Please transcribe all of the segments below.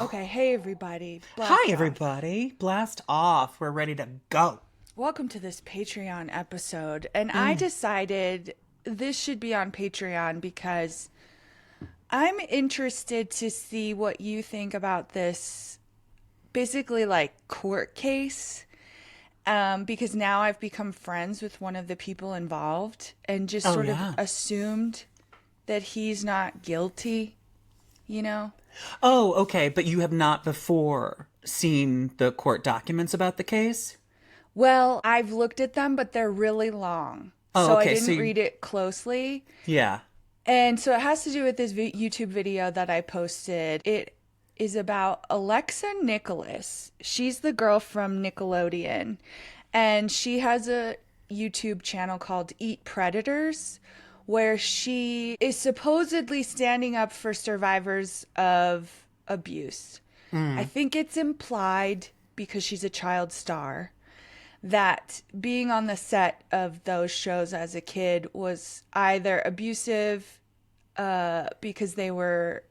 Okay, hey everybody, Hi, blast off. everybody. Blast off. We're ready to go. Welcome to this Patreon episode. And I Mm. decided this should be on Patreon because I'm interested to see what you think about this basically like court case. Because now I've become friends with one of the people involved and just Oh, sort of yeah. assumed that he's not guilty, you know? Oh, okay. But you have not before seen the court documents about the case? Well, I've looked at them, but they're really long. Oh, So I okay. So, didn't read it closely. yeah. And so it has to do with this YouTube video that I posted. It is about Alexa Nikolas. She's the girl from Nickelodeon. And she has a YouTube channel called Eat Predators, where she is supposedly standing up for survivors of abuse. I Mm. think it's implied because she's a child star that being on the set of those shows as a kid was either abusive because they were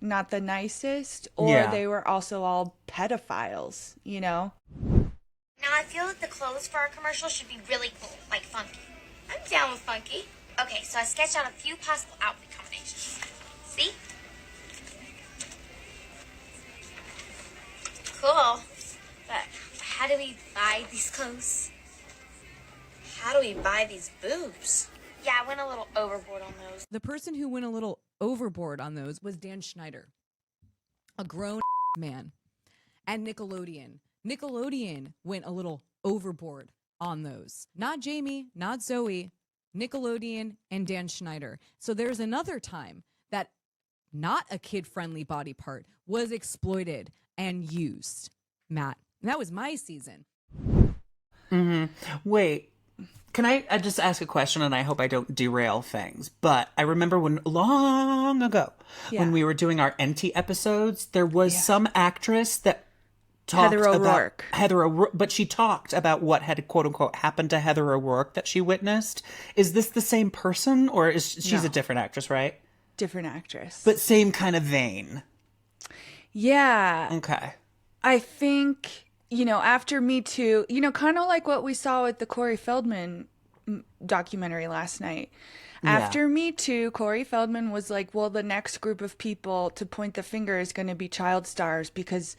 not the nicest or Yeah. they were also all pedophiles, you know? Now I feel that the clothes for our commercial should be really cool, like funky. I'm down with funky. Okay, so I sketched out a few possible outfit combinations. See? Cool. But how do we buy these clothes? How do we buy these boobs? Yeah, I went a little overboard on those. The person who went a little overboard on those was Dan Schneider, a grown man, and Nickelodeon. Nickelodeon went a little overboard on those. Not Jamie, not Zoe, Nickelodeon and Dan Schneider. So there's another time that not a kid-friendly body part was exploited and used, Matt. And that was my season. Mm-hmm. Wait. Can I just ask a question, and I hope I don't derail things? But I remember when long ago, when Yeah. we were doing our NT episodes, there was Yeah. some actress that Heather talked about O'Rourke. Heather O'Rourke, but she talked about what had quote unquote happened to Heather O'Rourke that she witnessed. Is this the same person, or is she's a No, different actress, right? different actress. But same kind of vein. Yeah, Okay. I think, after Me Too, kind of like what we saw with the Corey Feldman documentary last night. Yeah. After Me Too, Corey Feldman was like, well, the next group of people to point the finger is going to be child stars because,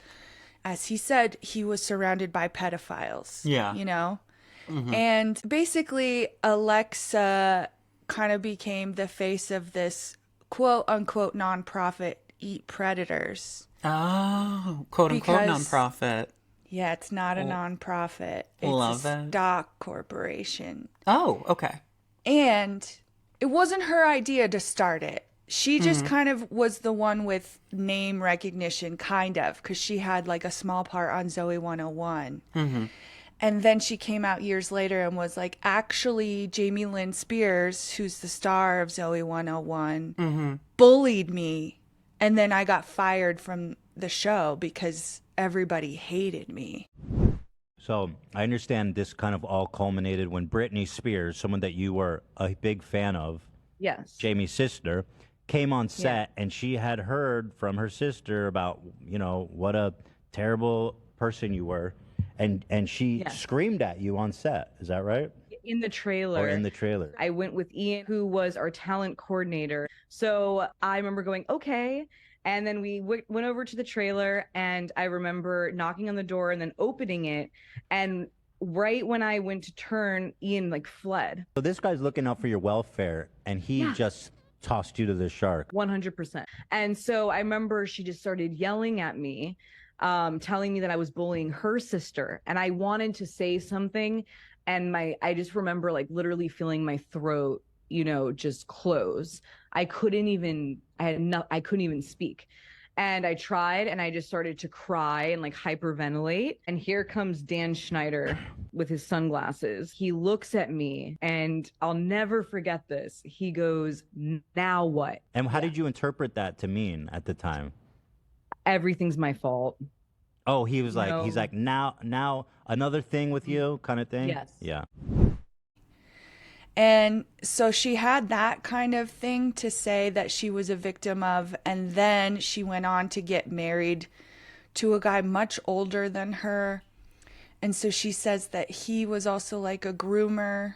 as he said, he was surrounded by pedophiles, Yeah. you know? Hmm. And basically, Alexa kind of became the face of this quote unquote nonprofit Eat Predators Oh, quote unquote because nonprofit. yeah, it's not a nonprofit. It's a Love it. stock corporation. Oh, okay. And it wasn't her idea to start it. She just Hmm. kind of was the one with name recognition, kind of, because she had like a small part on Zoe 101. Hmm. And then she came out years later and was like, actually, Jamie Lynn Spears, who's the star of Zoe 101, Hmm. bullied me. And then I got fired from the show because everybody hated me. So I understand this kind of all culminated when Britney Spears, someone that you were a big fan of, Yes. Jamie's sister, came on set and she had heard from her sister about, what a terrible person you were. And she Yes. screamed at you on set. Is that right? In the trailer. Or in the trailer? I went with Ian, who was our talent coordinator. So I remember going, okay. And then we went over to the trailer, and I remember knocking on the door and then opening it. And right when I went to turn, Ian like fled. So this guy's looking out for your welfare and he Yeah. just tossed you to the shark. 100%. And so I remember she just started yelling at me, telling me that I was bullying her sister. And I wanted to say something. And I just remember like literally feeling my throat, just close. I couldn't even, I couldn't even speak. And I tried and I just started to cry and like hyperventilate. And here comes Dan Schneider with his sunglasses. He looks at me and I'll never forget this. He goes, now what? And how did you interpret that to mean at the time? Everything's my fault. Oh, he was like, No. he's like, now another thing with you kind of thing? Yes. Yeah. And so she had that kind of thing to say that she was a victim of. And then she went on to get married to a guy much older than her. And so she says that he was also like a groomer.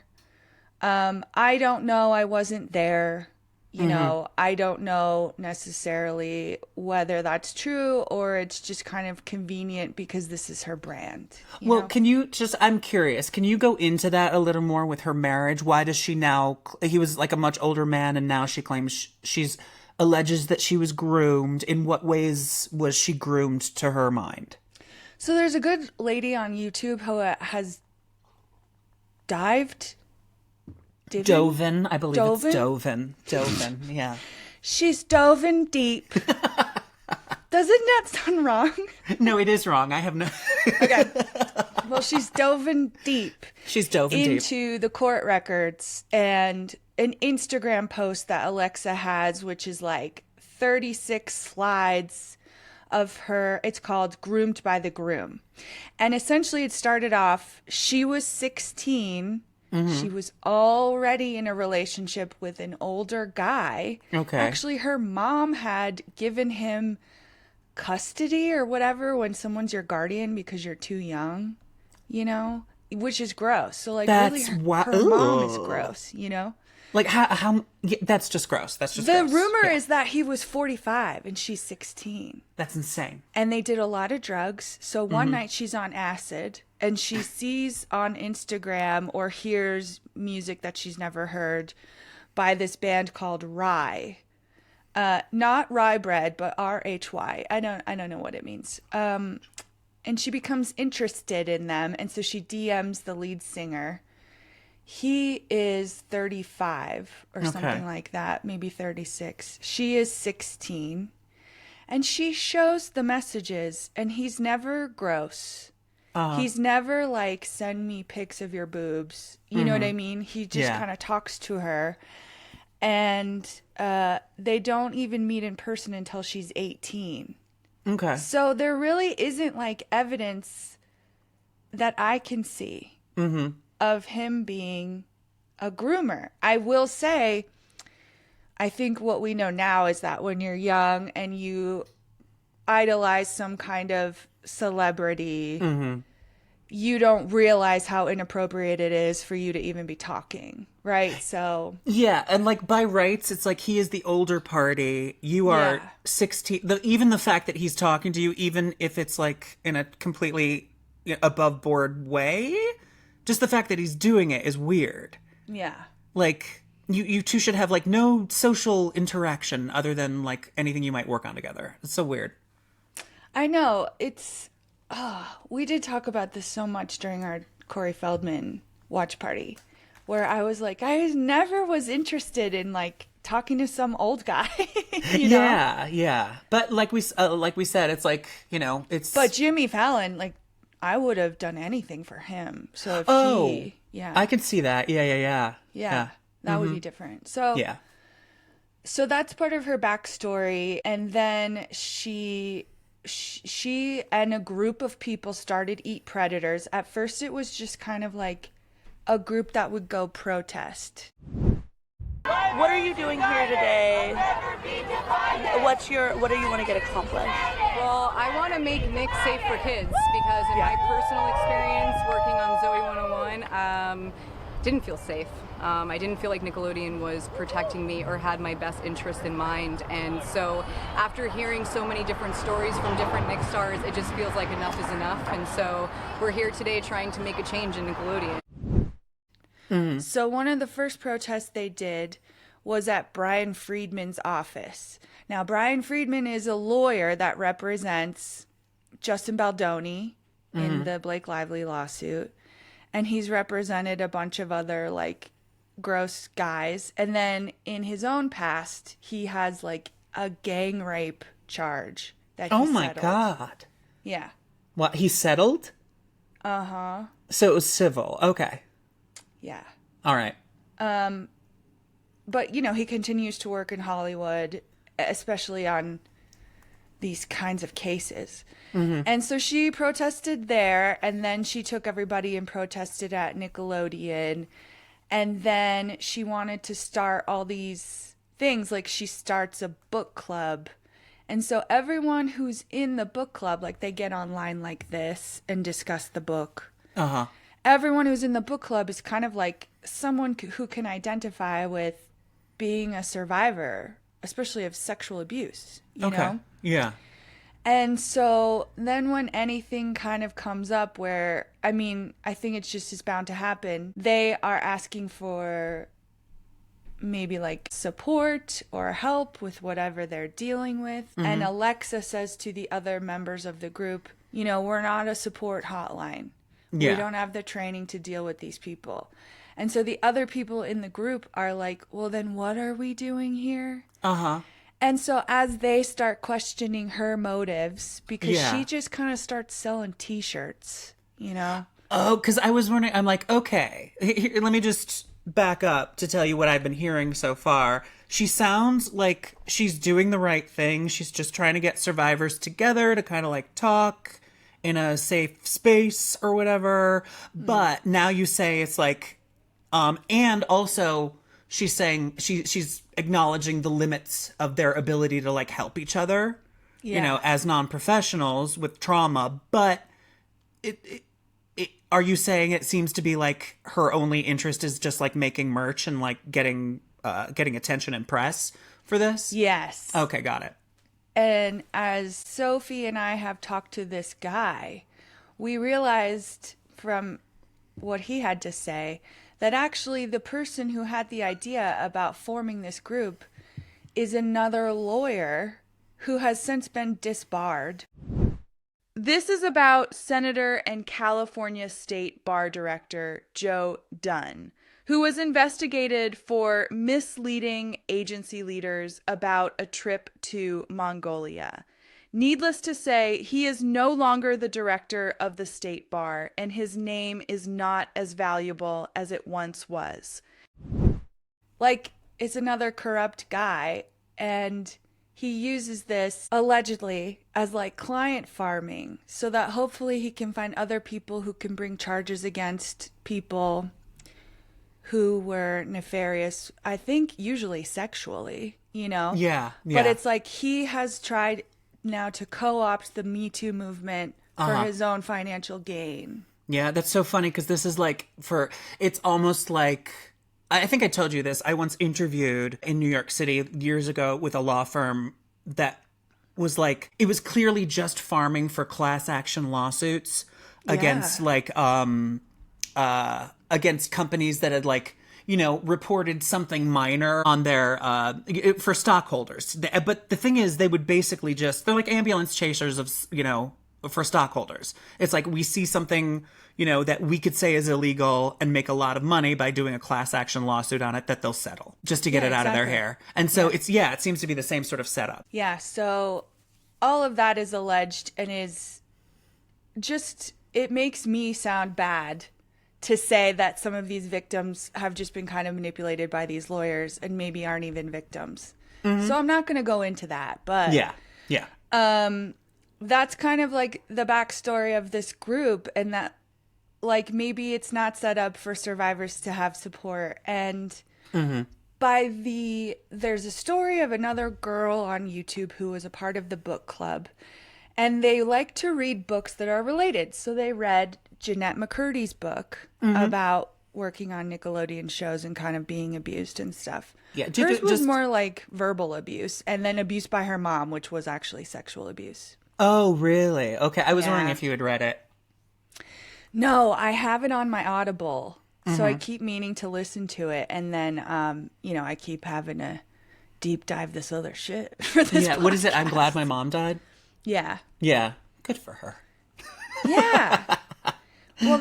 I don't know. I wasn't there. You know, I don't know necessarily whether that's true or it's just kind of convenient because this is her brand. Well, can you just, I'm curious, can you go into that a little more with her marriage? Why does she now, he was like a much older man and now she claims she's alleges that she was groomed. In what ways was she groomed to her mind? So there's a good lady on YouTube who has dived. Doven, I believe it's Doven. Doven, yeah. She's dove in deep. Doesn't that sound wrong? No, it is wrong. I have no... Okay. Well, she's dove in deep. She's dove in deep. Into the court records and an Instagram post that Alexa has, which is like 36 slides of her. It's called Groomed by the Groom. And essentially it started off, she was 16. She was already in a relationship with an older guy. Okay. Actually, her mom had given him custody or whatever when someone's your guardian because you're too young, you know, which is gross. So, like, That's really, her mom is gross, you know? Like, how yeah, that's just gross. That's just The gross. rumor is that he was 45 and she's 16. That's insane. And they did a lot of drugs. So one night she's on acid and she sees on Instagram or hears music that she's never heard by this band called Rye. Not rye bread, but RHY. I don't know what it means. And she becomes interested in them. And so she DMs the lead singer. He is 35 or something like that, maybe 36. She is 16. And she shows the messages, and he's never gross. He's never like, send me pics of your boobs. You know what I mean? He just kind of talks to her. And they don't even meet in person until she's 18. Okay. So there really isn't like evidence that I can see of him being a groomer. I will say, I think what we know now is that when you're young and you idolize some kind of celebrity, you don't realize how inappropriate it is for you to even be talking, right? So yeah, and like by rights, it's like he is the older party. You are 16. Even the fact that he's talking to you, even if it's like in a completely above board way, just the fact that he's doing it is weird. yeah. Like, you two should have, like, no social interaction other than, like, anything you might work on together. It's so weird. I know. It's, we did talk about this so much during our Corey Feldman watch party, where I was like, I never was interested in, like, talking to some old guy, you know? Yeah. But like we said, it's like, it's... But Jimmy Fallon, like, I would have done anything for him. So if I can see that. Yeah. That would be different. So so that's part of her backstory. And then she and a group of people started Eat Predators. At first, it was just kind of like a group that would go protest. What are you doing here today? What do you want to get accomplished? Well, I want to make Nick safe for kids because in my personal experience working on Zoe 101, didn't feel safe. I didn't feel like Nickelodeon was protecting me or had my best interest in mind. And so after hearing so many different stories from different Nick stars, it just feels like enough is enough. And so we're here today trying to make a change in Nickelodeon. So one of the first protests they did was at Brian Friedman's office. Now, Brian Friedman is a lawyer that represents Justin Baldoni in the Blake Lively lawsuit. And he's represented a bunch of other, like, gross guys. And then in his own past, he has, like, a gang rape charge that he Oh, my settled. God. Yeah. What, he settled? Uh-huh. So it was civil. Okay. Yeah. All right. But, he continues to work in Hollywood, especially on these kinds of cases. And so she protested there, and then she took everybody and protested at Nickelodeon. And then she wanted to start all these things, like she starts a book club, And so everyone who's in the book club, like they get online like this and discuss the book. Uh-huh. Everyone who's in the book club is kind of like someone who can identify with being a survivor, especially of sexual abuse, you know? Yeah. And so then when anything kind of comes up where, I mean, I think it's just is bound to happen, they are asking for maybe like support or help with whatever they're dealing with. And Alexa says to the other members of the group, you know, we're not a support hotline. Yeah. We don't have the training to deal with these people. And so the other people in the group are like, well, then what are we doing here? Uh-huh. And so as they start questioning her motives, because Yeah. she just kind of starts selling T-shirts, you know? Oh, because I was wondering, I'm like, okay, here, let me just back up to tell you what I've been hearing so far. She sounds like she's doing the right thing. She's just trying to get survivors together to kind of like talk in a safe space or whatever. But now you say it's like, and also she's saying she's acknowledging the limits of their ability to like help each other, you know, as non-professionals with trauma. But are you saying it seems to be like her only interest is just like making merch and like getting attention and press for this? Yes. Okay, got it. And as Sophie and I have talked to this guy, we realized from what he had to say that actually the person who had the idea about forming this group is another lawyer who has since been disbarred. This is about Senator and California State Bar Director Joe Dunn, who was investigated for misleading agency leaders about a trip to Mongolia. Needless to say, he is no longer the director of the state bar, and his name is not as valuable as it once was. Like, it's another corrupt guy, and he uses this, allegedly, as like client farming, so that hopefully he can find other people who can bring charges against people who were nefarious, I think usually sexually, you know? Yeah. But it's like he has tried now to co-opt the Me Too movement for his own financial gain. Yeah, that's so funny because this is like it's almost like, I think I told you this. I once interviewed in New York City years ago with a law firm that was like, it was clearly just farming for class action lawsuits against like, against companies that had like, you know, reported something minor on their, for stockholders. But the thing is, they would basically they're like ambulance chasers of, you know, for stockholders. It's like, we see something, you know, that we could say is illegal and make a lot of money by doing a class action lawsuit on it that they'll settle just to get it out of their hair. And so it seems to be the same sort of setup. Yeah. So all of that is alleged and is just, it makes me sound bad to say that some of these victims have just been kind of manipulated by these lawyers and maybe aren't even victims. So I'm not going to go into that, but Yeah. that's kind of like the backstory of this group, and that like maybe it's not set up for survivors to have support. And there's a story of another girl on YouTube who was a part of the book club, and they like to read books that are related. So they read Jeanette McCurdy's book about working on Nickelodeon shows and kind of being abused and stuff. Yeah, hers was more like verbal abuse, and then abuse by her mom, which was actually sexual abuse. Oh, really? Okay. I was wondering if you had read it. No, I have it on my Audible, so I keep meaning to listen to it, and then, you know, I keep having to deep dive this other shit for this. Yeah. What is it? I'm glad my mom died. Yeah. Yeah. Good for her. Yeah. Well,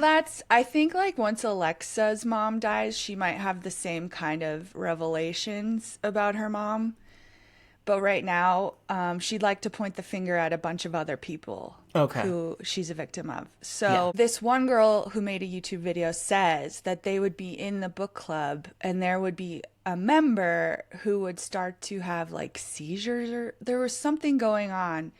I think like once Alexa's mom dies, she might have the same kind of revelations about her mom. But right now, she'd like to point the finger at a bunch of other people who she's a victim of. So this one girl who made a YouTube video says that they would be in the book club and there would be a member who would start to have like seizures, or there was something going on.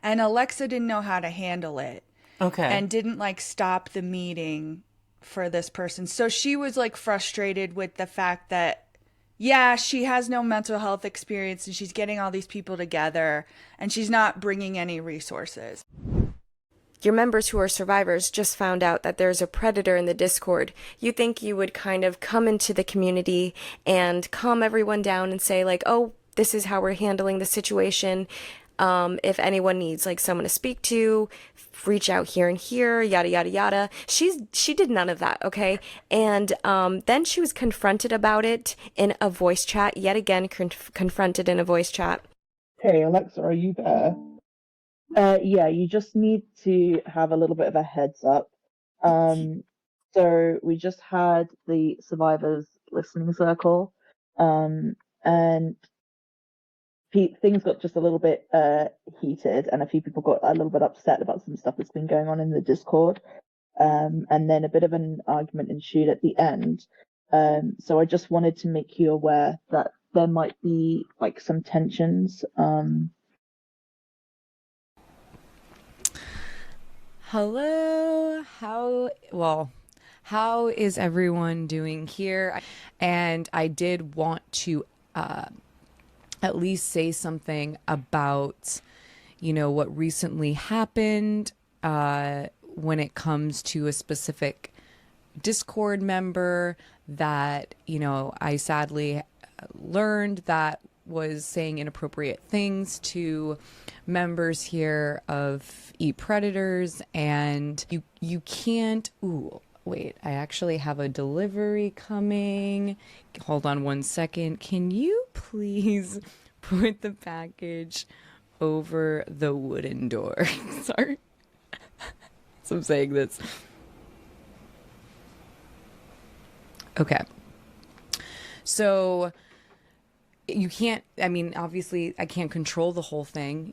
And Alexa didn't know how to handle it. Okay. And didn't like stop the meeting for this person. So she was like frustrated with the fact that, yeah, she has no mental health experience and she's getting all these people together and she's not bringing any resources. Your members who are survivors just found out that there's a predator in the Discord. You think you would kind of come into the community and calm everyone down and say like, oh, this is how we're handling the situation. If anyone needs like someone to speak to, reach out here and here, yada yada yada. She did none of that, okay? And then she was confronted about it in a voice chat. Yet again, confronted in a voice chat. Hey Alexa, are you there? Yeah, you just need to have a little bit of a heads up. So we just had the survivors listening circle, and things got just a little bit heated, and a few people got a little bit upset about some stuff that's been going on in the Discord. And then a bit of an argument ensued at the end. So I just wanted to make you aware that there might be like some tensions. Hello. How is everyone doing here? And I did want to at least say something about, what recently happened when it comes to a specific Discord member that, I sadly learned that was saying inappropriate things to members here of Eat Predators, and you can't. Ooh, wait, I actually have a delivery coming. Hold on one second. Can you please put the package over the wooden door? Sorry. So I'm saying this. Okay. So you can't, obviously I can't control the whole thing,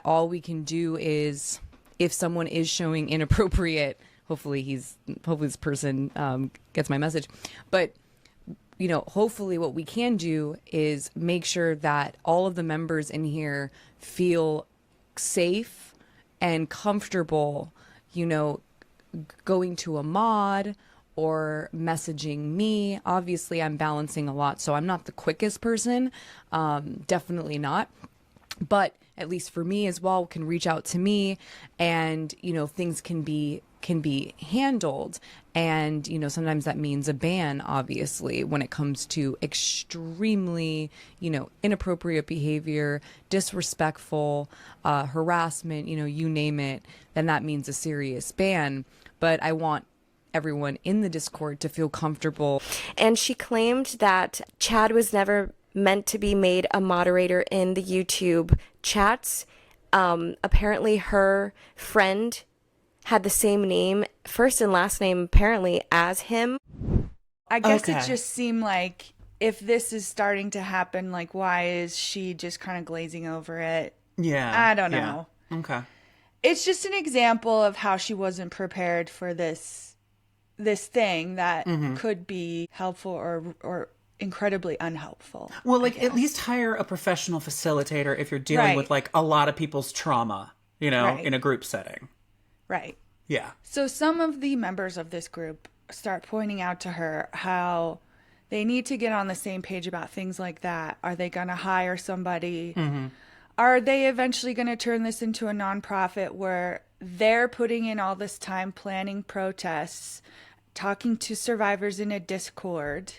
all we can do is if someone is showing inappropriate, hopefully this person gets my message, but hopefully what we can do is make sure that all of the members in here feel safe and comfortable, going to a mod or messaging me. Obviously, I'm balancing a lot, so I'm not the quickest person. Definitely not. But at least for me as well, can reach out to me, and things can be handled. And sometimes that means a ban, obviously, when it comes to extremely inappropriate behavior, disrespectful, harassment, you name it, then that means a serious ban. But I want everyone in the Discord to feel comfortable. And she claimed that Chad was never meant to be made a moderator in the YouTube chats. Apparently her friend had the same name, first and last name apparently, as him. I guess it just seemed like if this is starting to happen, like why is she just kind of glazing over it? Yeah. I don't know. Yeah. Okay. It's just an example of how she wasn't prepared for this thing that could be helpful or incredibly unhelpful. Well, like at least hire a professional facilitator if you're dealing with like a lot of people's trauma, in a group setting. Right. Yeah. So some of the members of this group start pointing out to her how they need to get on the same page about things like that. Are they going to hire somebody? Are they eventually going to turn this into a nonprofit where they're putting in all this time planning protests, talking to survivors in a Discord,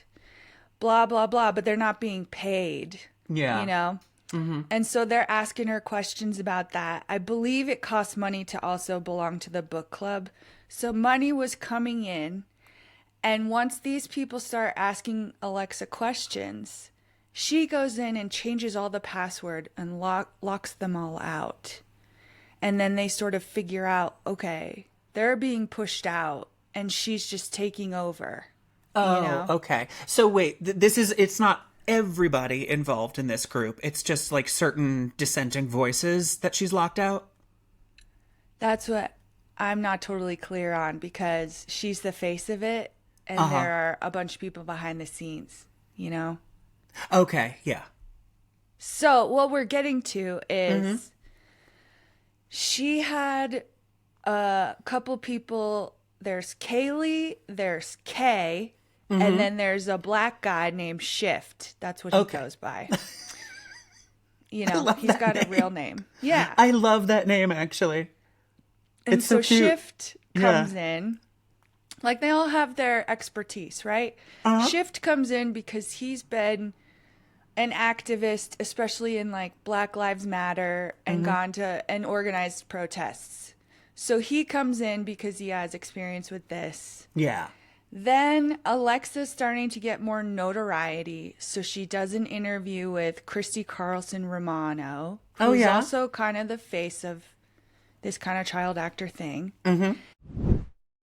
blah, blah, blah, but they're not being paid, And so they're asking her questions about that. I believe it costs money to also belong to the book club. So money was coming in. And once these people start asking Alexa questions, she goes in and changes all the password and locks them all out. And then they sort of figure out, okay, they're being pushed out and she's just taking over. Oh, okay. So wait, it's not everybody involved in this group. It's just like certain dissenting voices that she's locked out? That's what I'm not totally clear on, because she's the face of it and there are a bunch of people behind the scenes, Okay, yeah. So what we're getting to is she had a couple people. There's Kaylee, there's Kay, And then there's a black guy named Shift. That's what he goes by. You know, he's got a real name. Yeah. I love that name, actually. And It's so cute. Shift comes in. Like, they all have their expertise, right? Shift comes in because he's been an activist, especially in, like, Black Lives Matter, and gone to and organized protests. So he comes in because he has experience with this. Yeah. Then Alexa's starting to get more notoriety, so she does an interview with Christy Carlson Romano, who's also kind of the face of this kind of child actor thing.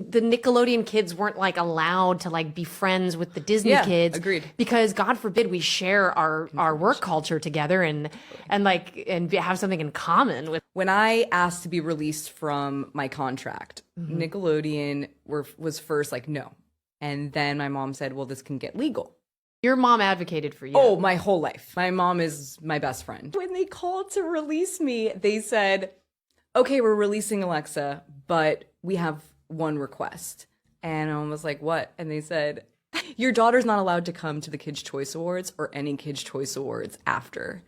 The Nickelodeon kids weren't like allowed to like be friends with the Disney kids. Agreed. Because God forbid we share our work culture together and have something in common with. When I asked to be released from my contract, Nickelodeon was first like, no. And then my mom said, well, this can get legal. Your mom advocated for you. Oh, my whole life. My mom is my best friend. When they called to release me, they said, okay, we're releasing Alexa, but we have one request. And I was like, what? And they said, your daughter's not allowed to come to the Kids' Choice Awards or any Kids' Choice Awards after.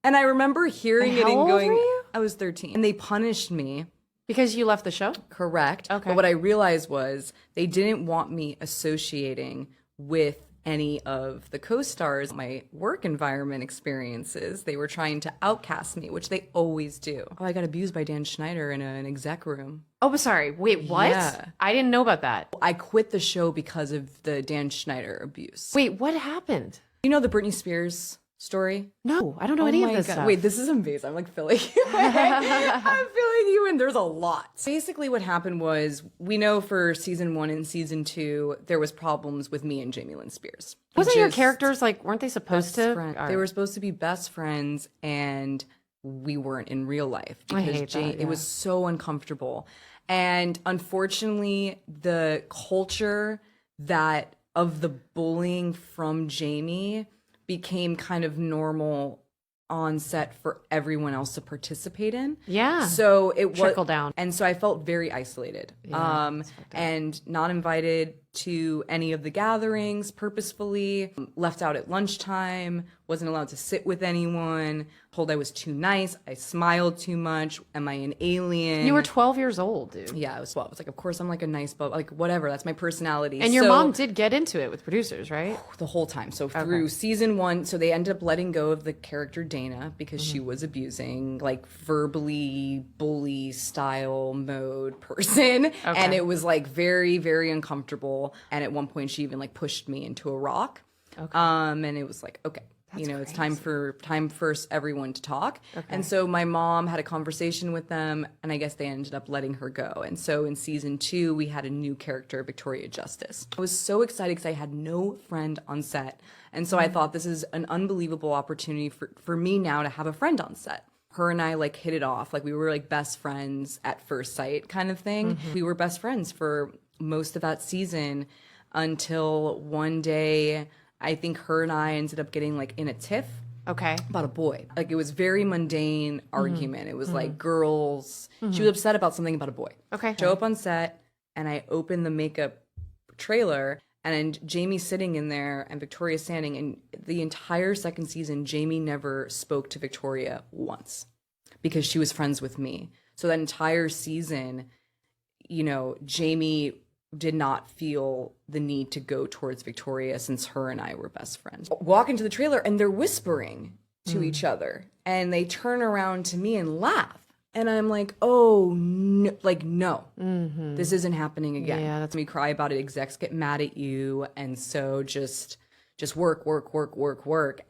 And I remember hearing it and old going, were you? I was 13. And they punished me. Because you left the show? Correct. Okay. But what I realized was they didn't want me associating with any of the co-stars, my work environment experiences. They were trying to outcast me, which they always do. Oh, I got abused by Dan Schneider in an exec room. Oh, but sorry. Wait, what? Yeah. I didn't know about that. I quit the show because of the Dan Schneider abuse. Wait, what happened? You know the Britney Spears story? No, I don't know any of my this God. stuff. Wait, this is amazing. I'm like filling you in. I'm filling you in. There's a lot. Basically what happened was, we know for season 1 and season 2, there was problems with me and Jamie Lynn Spears. Wasn't your Just characters like, weren't they supposed to? They were supposed to be best friends, and we weren't in real life I because hate that, it was so uncomfortable. And unfortunately, the culture that of the bullying from Jamie became kind of normal on set for everyone else to participate in. Yeah. So it was Trickle down. And so I felt very isolated. And not invited to any of the gatherings purposefully, left out at lunchtime, wasn't allowed to sit with anyone, told I was too nice, I smiled too much, am I an alien? You were 12 years old, dude. Yeah, I was 12. I was like, of course I'm like a nice, but like whatever, that's my personality. And your So- mom did get into it with producers, right? the whole time. So through season 1, so they ended up letting go of the character Dana because she was abusing, like verbally bully style mode person. And it was like very, very uncomfortable. And at one point she even like pushed me into a rock. And it was like, okay. It's time for everyone to talk. And so my mom had a conversation with them, and I guess they ended up letting her go. And so in season 2, we had a new character, Victoria Justice. I was so excited because I had no friend on set. And so I thought this is an unbelievable opportunity for me now to have a friend on set. Her and I like hit it off. Like we were like best friends at first sight kind of thing. We were best friends for most of that season until one day I think her and I ended up getting like in a tiff about a boy. Like it was very mundane argument. It was like girls. She was upset about something about a boy. Show up on set and I open the makeup trailer and Jamie's sitting in there and Victoria's standing, and the entire second season Jamie never spoke to Victoria once because she was friends with me. So that entire season, Jamie did not feel the need to go towards Victoria since her and I were best friends. Walk into the trailer and they're whispering to each other and they turn around to me and laugh. And I'm like, oh, no, like, no, this isn't happening again. Yeah, That's me cry about it. Execs get mad at you. And so just work,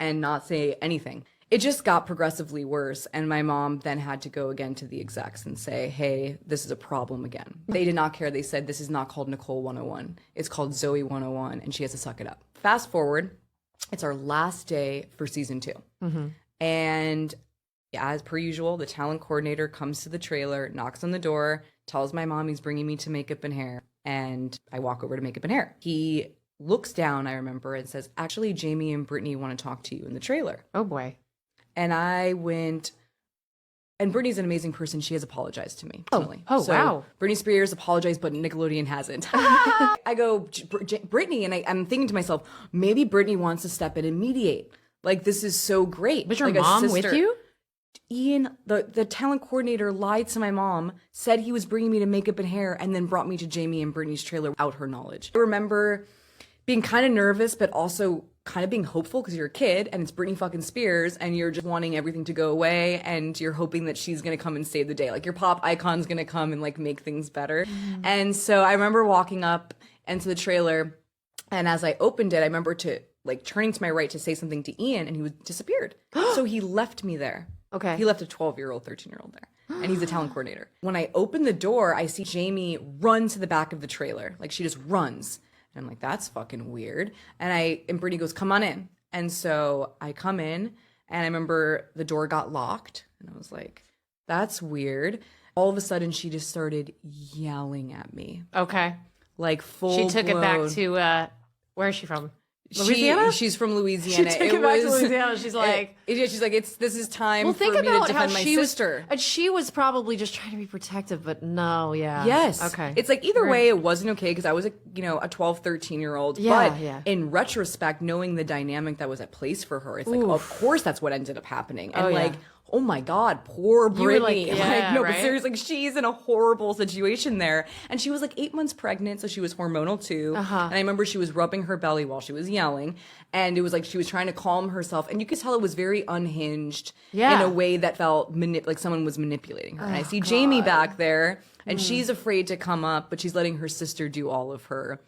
and not say anything. It just got progressively worse. And my mom then had to go again to the execs and say, hey, this is a problem again. They did not care. They said, this is not called Nicole 101. It's called Zoe 101. And she has to suck it up. Fast forward, it's our last day for season 2. And as per usual, the talent coordinator comes to the trailer, knocks on the door, tells my mom he's bringing me to makeup and hair. And I walk over to makeup and hair. He looks down, I remember, and says, actually, Jamie and Brittany want to talk to you in the trailer. Oh, boy. And I went, And Britney's an amazing person. She has apologized to me. Personally. Oh, wow. Britney Spears apologized, but Nickelodeon hasn't. I go, Britney, and I'm thinking to myself, maybe Britney wants to step in and mediate. Like, this is so great. Was your like mom with you? Ian, the talent coordinator, lied to my mom, said he was bringing me to makeup and hair, and then brought me to Jamie and Britney's trailer without her knowledge. I remember being kind of nervous, but also kind of being hopeful because you're a kid and it's Britney fucking Spears and you're just wanting everything to go away and you're hoping that she's going to come and save the day. Like your pop icon's going to come and like make things better. And so I remember walking up into the trailer, and as I opened it, I remember turning to my right to say something to Ian, and he was disappeared. So he left me there. Okay. He left a 12-year-old, 13-year-old there. And he's a talent coordinator. When I open the door, I see Jamie run to the back of the trailer. Like she just runs. And I'm like, that's fucking weird. And Brittany goes, come on in. And so I come in, and I remember the door got locked. And I was like, that's weird. All of a sudden, she just started yelling at me. Okay. Like full She took it back blown. to, where is she from? Louisiana? She's from Louisiana. She took it back to Louisiana. She's like, she's like, this is time well, for think me to about how defend my she sister. and she was probably just trying to be protective, but no, yeah. Yes. Okay. It's like either way, it wasn't okay because I was a 12, 13-year-old. Yeah, but yeah. in retrospect, knowing the dynamic that was at place for her, it's like, of course, that's what ended up happening. And oh my God, poor Brittany. You were like, yeah, no, right? but seriously, she's in a horrible situation there. And she was like 8 months pregnant, so she was hormonal too. And I remember she was rubbing her belly while she was yelling. And it was like she was trying to calm herself. And you could tell it was very unhinged in a way that felt like someone was manipulating her. And I see Jamie back there, and she's afraid to come up, but she's letting her sister do all of her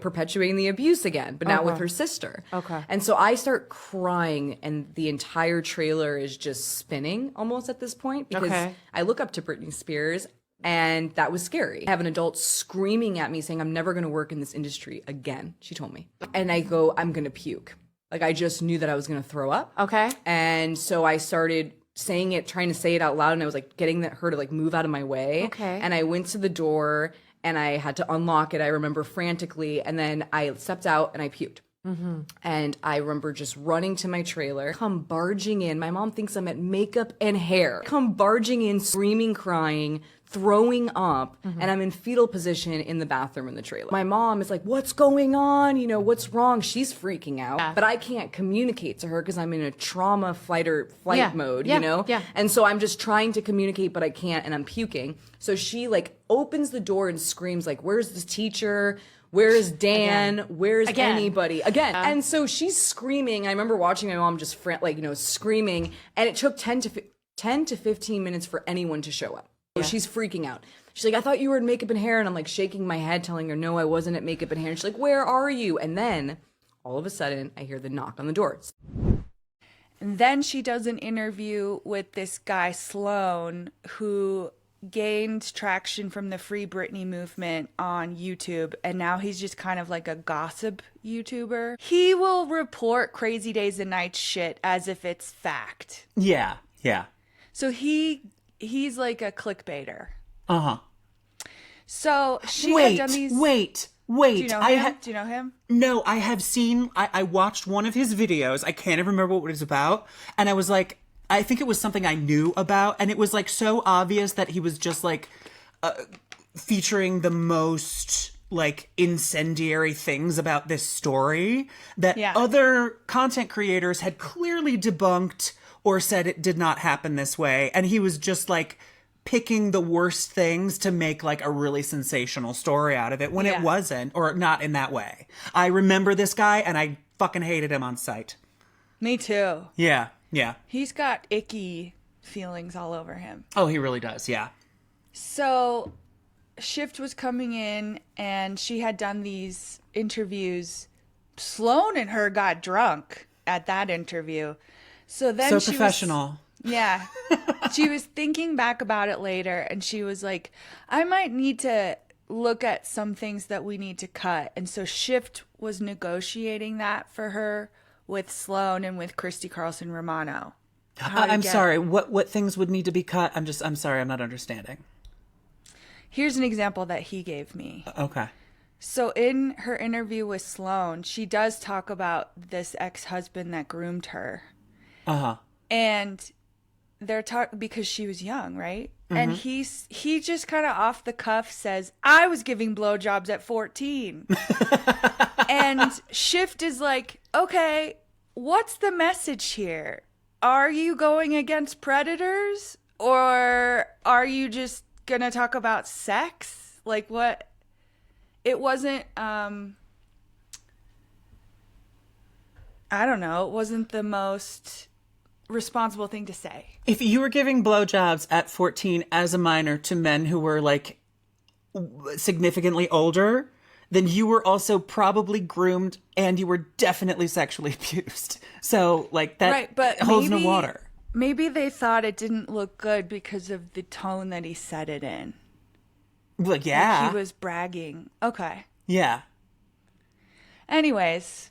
perpetuating the abuse again, but now with her sister. Okay. And so I start crying, and the entire trailer is just spinning almost at this point because I look up to Britney Spears, and that was scary. I have an adult screaming at me saying, I'm never going to work in this industry again, she told me. And I go, I'm going to puke. Like I just knew that I was going to throw up. Okay. And so I started saying it, trying to say it out loud, and I was like getting her to like move out of my way. Okay. And I went to the door, and I had to unlock it, I remember frantically, and then I stepped out and I puked. And I remember just running to my trailer, come barging in. My mom thinks I'm at makeup and hair. Come barging in, screaming, crying, throwing up, and I'm in fetal position in the bathroom in the trailer. My mom is like, what's going on? What's wrong? She's freaking out, but I can't communicate to her because I'm in a trauma flight mode, Yeah. And so I'm just trying to communicate, but I can't, and I'm puking. So she like opens the door and screams like, where's the teacher? Where is Dan? Where's anybody? Again. And so she's screaming. I remember watching my mom just screaming, and it took 10 to 15 minutes for anyone to show up. So she's freaking out. She's like, I thought you were in makeup and hair. And I'm like shaking my head, telling her, no, I wasn't at makeup and hair. And she's like, where are you? And then all of a sudden I hear the knock on the door. And then she does an interview with this guy, Sloan, who gained traction from the Free Britney movement on YouTube, and now he's just kind of like a gossip YouTuber. He will report crazy days and nights shit as if it's fact. Yeah. So he's like a clickbaiter. Uh-huh. So she had done these... Wait. Do you know him? Do you know him? No, I have seen... I watched one of his videos. I can't even remember what it was about. And I was like... I think it was something I knew about, and it was like so obvious that he was just like featuring the most like incendiary things about this story that other content creators had clearly debunked or said it did not happen this way, and he was just like picking the worst things to make like a really sensational story out of it when it wasn't, or not in that way. I remember this guy, and I fucking hated him on sight. Me too. Yeah. He's got icky feelings all over him. Oh, he really does, yeah. So Shift was coming in, and she had done these interviews. Sloan and her got drunk at that interview. So then so she professional. She was thinking back about it later, and she was like, I might need to look at some things that we need to cut. And so Shift was negotiating that for her with Sloan and with Christy Carlson Romano. I'm sorry. What things would need to be cut? I'm sorry. I'm not understanding. Here's an example that he gave me. Okay. So in her interview with Sloan, she does talk about this ex-husband that groomed her. Uh-huh. And they're talking because she was young, right? And he just kind of off the cuff says, I was giving blowjobs at 14. And Shift is like, okay, what's the message here? Are you going against predators, or are you just gonna talk about sex? Like, what? It wasn't I don't know, it wasn't the most responsible thing to say. If you were giving blowjobs at 14 as a minor to men who were like significantly older, then you were also probably groomed and you were definitely sexually abused. So like that right, but holds no water. Maybe they thought it didn't look good because of the tone that he said it in. Well, yeah. Like he was bragging. Okay. Yeah. Anyways.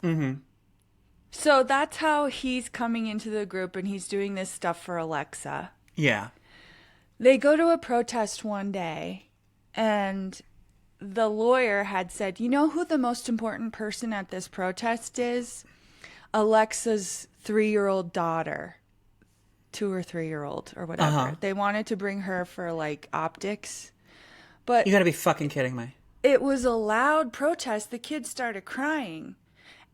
So that's how he's coming into the group, and he's doing this stuff for Alexa. Yeah. They go to a protest one day, and the lawyer had said, you know who the most important person at this protest is? Alexa's 3-year-old daughter. 2 or 3-year-old or whatever. They wanted to bring her for like optics. But you gotta be fucking kidding me. It was a loud protest. The kids started crying.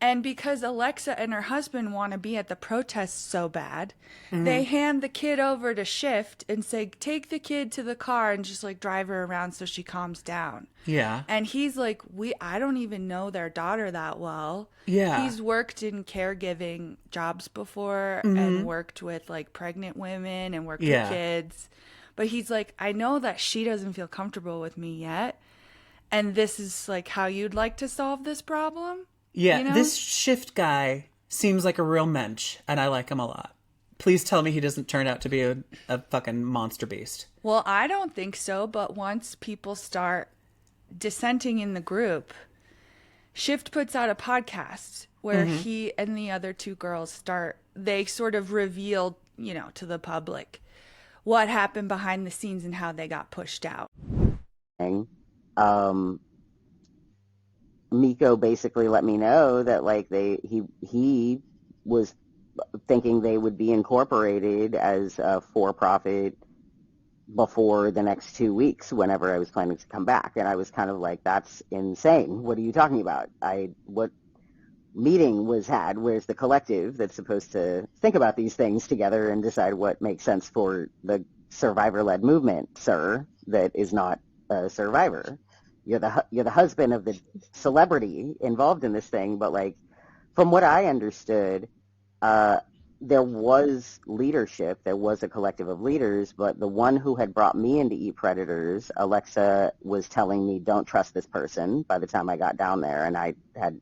And because Alexa and her husband want to be at the protest so bad, they hand the kid over to Shift and say, take the kid to the car and just like drive her around so she calms down. Yeah. And he's like, I don't even know their daughter that well. Yeah. He's worked in caregiving jobs before and worked with like pregnant women and worked with kids. But he's like, I know that she doesn't feel comfortable with me yet. And this is like how you'd like to solve this problem? Yeah, you know? This Shift guy seems like a real mensch, and I like him a lot. Please tell me he doesn't turn out to be a fucking monster beast. Well, I don't think so, but once people start dissenting in the group, Shift puts out a podcast where he and the other 2 girls they sort of reveal, to the public what happened behind the scenes and how they got pushed out. Miko basically let me know that like he was thinking they would be incorporated as a for-profit before the next 2 weeks whenever I was planning to come back, and I was kind of like, that's insane. What are you talking about? What meeting was had? Where's the collective that's supposed to think about these things together and decide what makes sense for the survivor-led movement, sir, that is not a survivor? You're the husband of the celebrity involved in this thing, but like, from what I understood, there was leadership, there was a collective of leaders, but the one who had brought me into Eat Predators, Alexa, was telling me, don't trust this person by the time I got down there, and I had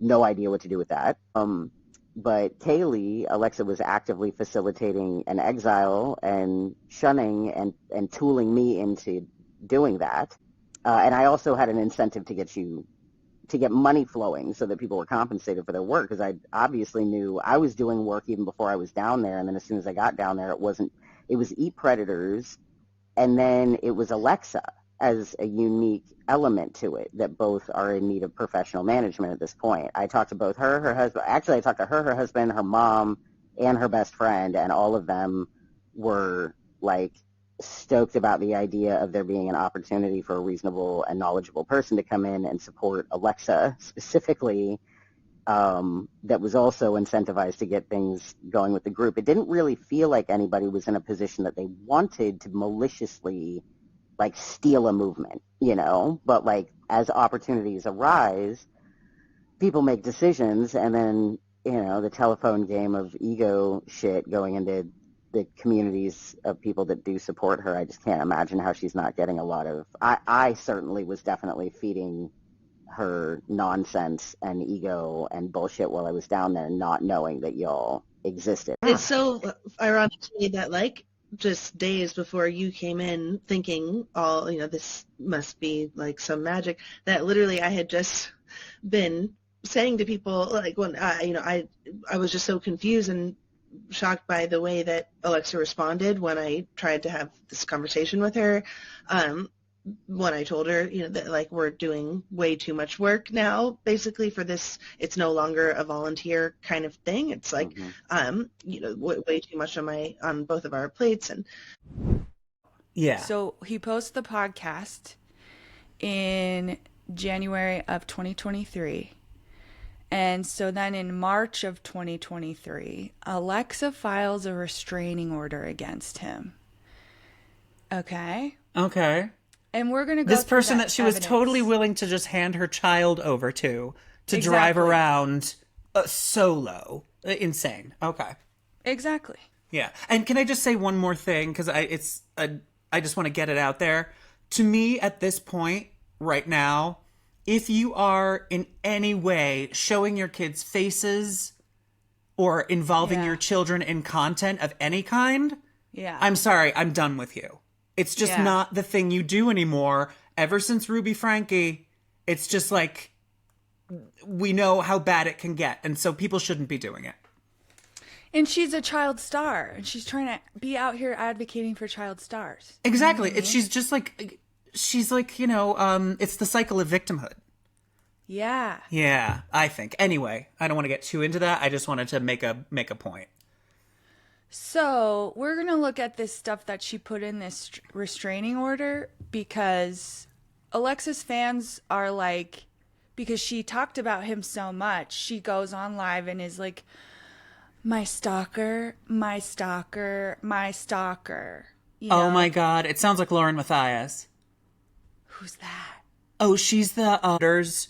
no idea what to do with that. But Kaylee, Alexa, was actively facilitating an exile and shunning and tooling me into doing that. And I also had an incentive to get money flowing so that people were compensated for their work, because I obviously knew I was doing work even before I was down there. And then as soon as I got down there, it was Eat Predators, and then it was Alexa as a unique element to it, that both are in need of professional management at this point. I talked to both her husband. Actually, I talked to her husband, her mom, and her best friend, and all of them were like stoked about the idea of there being an opportunity for a reasonable and knowledgeable person to come in and support Alexa specifically, that was also incentivized to get things going with the group. It didn't really feel like anybody was in a position that they wanted to maliciously like steal a movement, but like as opportunities arise, people make decisions, and then, the telephone game of ego shit going into the communities of people that do support her. I just can't imagine how she's not getting a lot of, I certainly was definitely feeding her nonsense and ego and bullshit while I was down there, not knowing that y'all existed. It's so ironic to me that like just days before you came in thinking this must be like some magic, that literally I had just been saying to people, like, when I was just so confused and shocked by the way that Alexa responded when I tried to have this conversation with her, when I told her, that like we're doing way too much work now, basically for this, it's no longer a volunteer kind of thing. It's like, way too much on both of our plates. And yeah. So he posts the podcast in January of 2023. And so then in March of 2023, Alexa files a restraining order against him. Okay. And we're going to go this through person that she was totally willing to just hand her child over to drive around solo. Insane. Okay. Exactly. Yeah. And can I just say one more thing? Because I just want to get it out there. To me, at this point, right now, if you are in any way showing your kids' faces or involving your children in content of any kind, I'm sorry, I'm done with you. It's just not the thing you do anymore. Ever since Ruby Frankie, it's just like, we know how bad it can get. And so people shouldn't be doing it. And she's a child star. And she's trying to be out here advocating for child stars. Exactly. She's just like, it's the cycle of victimhood. Yeah. Yeah, I think. Anyway, I don't want to get too into that. I just wanted to make a point. So we're going to look at this stuff that she put in this restraining order because Alexa's fans are like, because she talked about him so much, she goes on live and is like, my stalker, my stalker, my stalker. Oh my God. It sounds like Lauren Matthias. Who's that? Oh, she's the others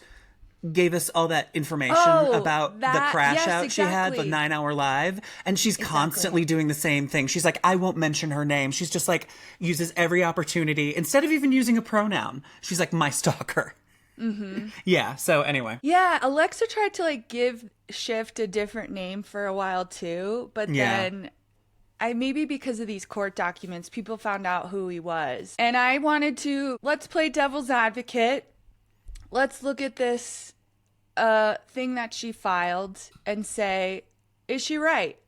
gave us all that information about the crash out she had, the 9-hour live. And she's constantly doing the same thing. She's like, I won't mention her name. She's just like, uses every opportunity. Instead of even using a pronoun, she's like, my stalker. Mm-hmm. Yeah, so anyway. Yeah, Alexa tried to like give Shift a different name for a while too. But then maybe because of these court documents, people found out who he was. And I wanted to, let's play devil's advocate. Let's look at this thing that she filed and say, is she right?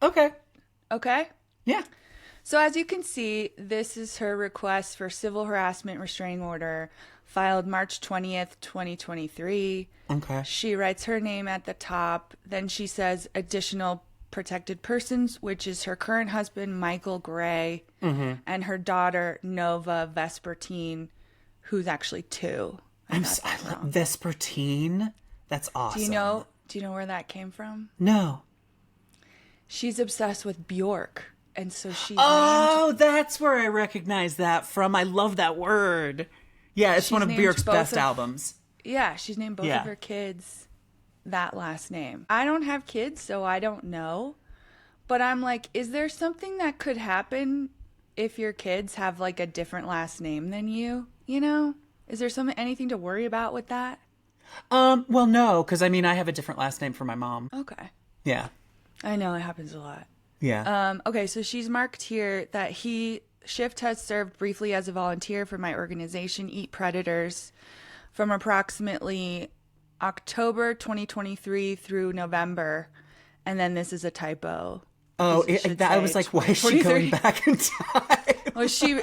Okay. Yeah. So as you can see, this is her request for civil harassment restraining order filed March 20th, 2023. Okay. She writes her name at the top. Then she says additional protected persons, which is her current husband, Michael Gray, and her daughter, Nova Vespertine, who's actually 2. I'm sorry, Vespertine? That's awesome. Do you know where that came from? No. She's obsessed with Bjork. And so she's that's where I recognize that from. I love that word. Yeah, it's one of Bjork's best albums. Yeah, she's named both of her kids that last name. I don't have kids, so I don't know. But I'm like, is there something that could happen if your kids have like a different last name than you? Is there anything to worry about with that? Well, no, because I have a different last name for my mom. Okay. Yeah. I know it happens a lot. Yeah. Okay, so she's marked here that Shift has served briefly as a volunteer for my organization, Eat Predators, from approximately October 2023 through November. And then this is a typo. Oh, I was like, why is she going back in time? Well, she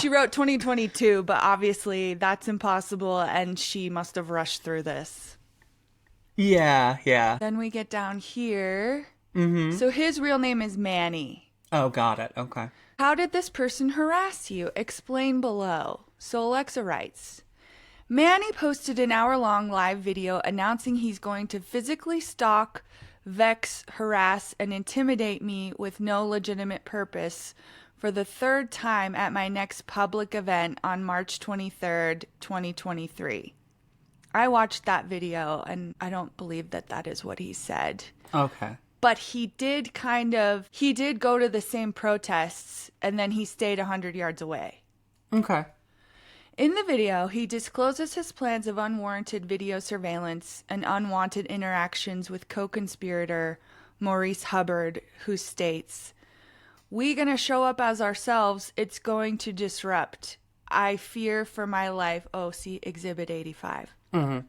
wrote 2022, but obviously that's impossible, and she must have rushed through this. Yeah. Then we get down here. Mm-hmm. So his real name is Manny. Oh, got it. Okay. How did this person harass you? Explain below. So Alexa writes, Manny posted an hour-long live video announcing he's going to physically stalk, vex, harass, and intimidate me with no legitimate purpose for the 3rd time at my next public event on March 23rd, 2023. I watched that video, and I don't believe that is what he said. Okay. But he did go to the same protests, and then he stayed 100 yards away. Okay. In the video, he discloses his plans of unwarranted video surveillance and unwanted interactions with co-conspirator Maurice Hubbard, who states, "We gonna show up as ourselves. It's going to disrupt. I fear for my life." Oh, see Exhibit 85. Mm-hmm.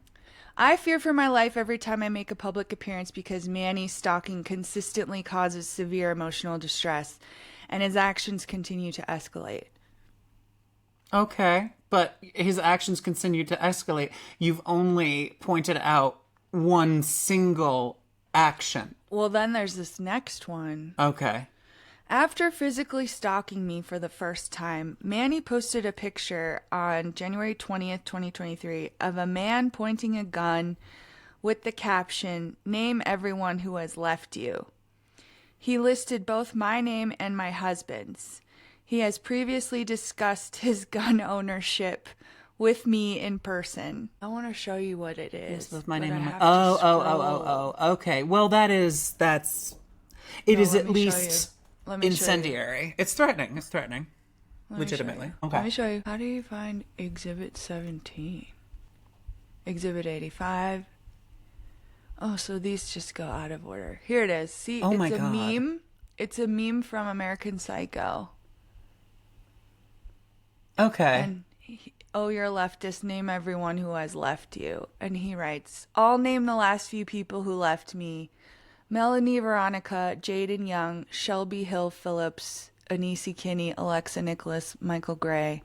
I fear for my life every time I make a public appearance because Manny's stalking consistently causes severe emotional distress, and his actions continue to escalate. Okay, but his actions continue to escalate. You've only pointed out one single action. Well, then there's this next one. Okay. After physically stalking me for the first time, Manny posted a picture on January 20th, 2023 of a man pointing a gun with the caption, "Name everyone who has left you." He listed both my name and my husband's. He has previously discussed his gun ownership with me in person. I want to show you what it is. Yes, with my name and my... Oh. Okay. Well, it is at least Let me incendiary. It's threatening. It's threatening. Legitimately. Okay. Let me show you. How do you find Exhibit 17? Exhibit 85. Oh, so these just go out of order. Here it is. See, oh it's a God. Meme. It's a meme from American Psycho. Okay. And oh, you're a leftist. Name everyone who has left you. And he writes, I'll name the last few people who left me. Melanie Veronica, Jaden Young, Shelby Hill Phillips, Anisi Kinney, Alexa Nikolas, Michael Gray.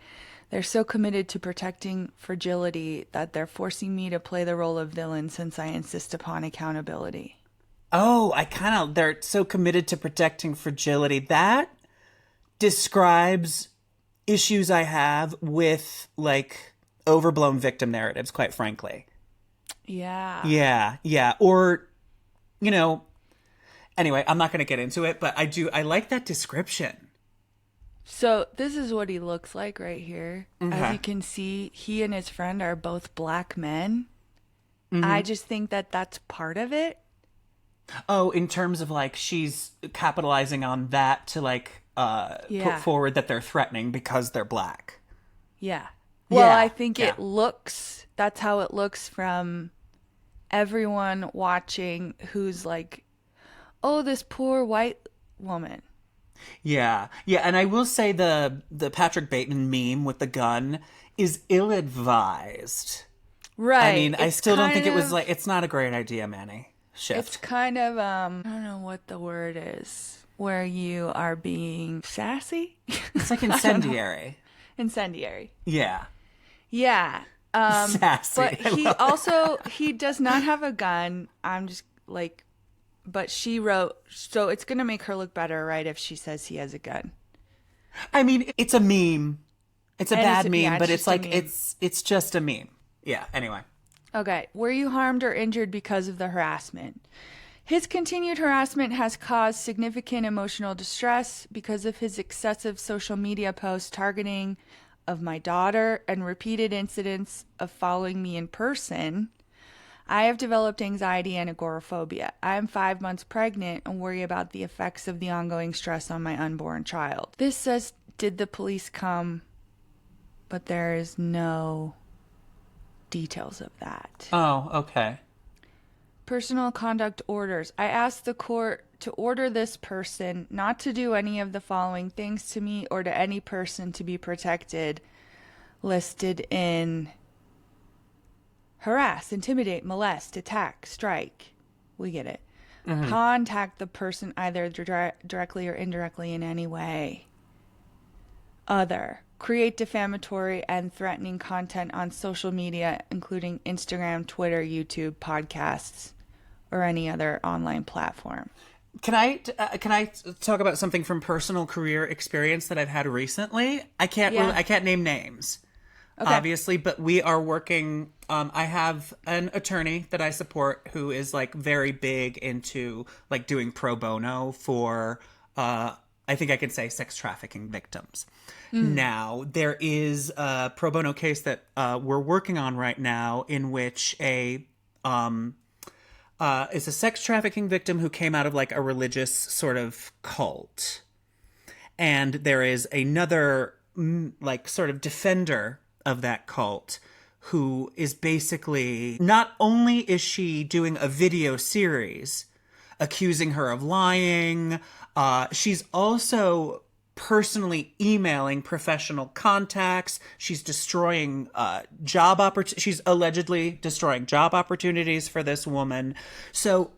They're so committed to protecting fragility that they're forcing me to play the role of villain since I insist upon accountability. Oh, they're so committed to protecting fragility. That describes issues I have with, like, overblown victim narratives, quite frankly. Yeah. Yeah. Or, anyway, I'm not going to get into it, but I like that description. So this is what he looks like right here. Okay. As you can see, he and his friend are both black men. Mm-hmm. I just think that that's part of it. Oh, in terms of, like, she's capitalizing on that to, like, put forward that they're threatening because they're black. Yeah. Well, I think that's how it looks from everyone watching who's like, oh, this poor white woman. Yeah, and I will say the Patrick Bateman meme with the gun is ill-advised. Right. I mean, I still don't think it was like, it's not a great idea, Manny. Shift. It's kind of, I don't know what the word is, where you are being sassy. It's like incendiary. Incendiary. Yeah. Yeah. Sassy. But he does not have a gun. I'm just like, but she wrote, so it's going to make her look better, right, if she says he has a gun. I mean, it's a meme. It's a bad meme, but it's like, it's just a meme. Yeah, anyway. Okay. Were you harmed or injured because of the harassment? His continued harassment has caused significant emotional distress because of his excessive social media posts targeting of my daughter and repeated incidents of following me in person. I have developed anxiety and agoraphobia. I am 5 months pregnant and worry about the effects of the ongoing stress on my unborn child. This says, did the police come? But there is no details of that. Oh, okay. Personal conduct orders. I asked the court to order this person not to do any of the following things to me or to any person to be protected listed in harass, intimidate, molest, attack, strike. We get it. Mm-hmm. Contact the person either directly or indirectly in any way. Other. Create defamatory and threatening content on social media, including Instagram, Twitter, YouTube, podcasts, or any other online platform. Can I talk about something from personal career experience that I've had recently? I can't name names. Okay. Obviously, but we are working. I have an attorney that I support who is like very big into like doing pro bono for, I think I can say sex trafficking victims. Now, there is a pro bono case that we're working on right now in which is a sex trafficking victim who came out of like a religious sort of cult. And there is another like sort of defender of that cult who is basically, not only is she doing a video series accusing her of lying, she's also personally emailing professional contacts. She's destroying she's allegedly destroying job opportunities for this woman. So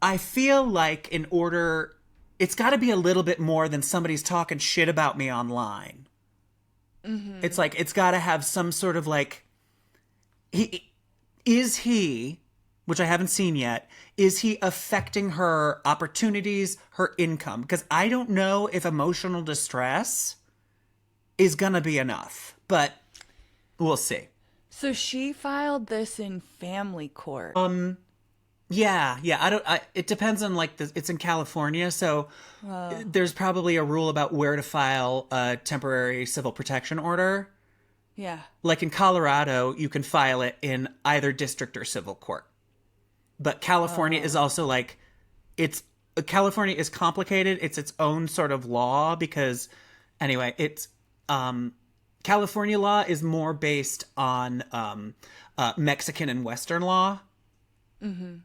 I feel like it's got to be a little bit more than somebody's talking shit about me online. It's like, it's got to have some sort of like, he, which I haven't seen yet, is he affecting her opportunities, her income? Because I don't know if emotional distress is going to be enough, but we'll see. So she filed this in family court. Yeah. It depends on like it's in California, so there's probably a rule about where to file a temporary civil protection order. Yeah. Like in Colorado, you can file it in either district or civil court. But California is also like, California is complicated. It's its own sort of law because, anyway, California law is more based on Mexican and Western law than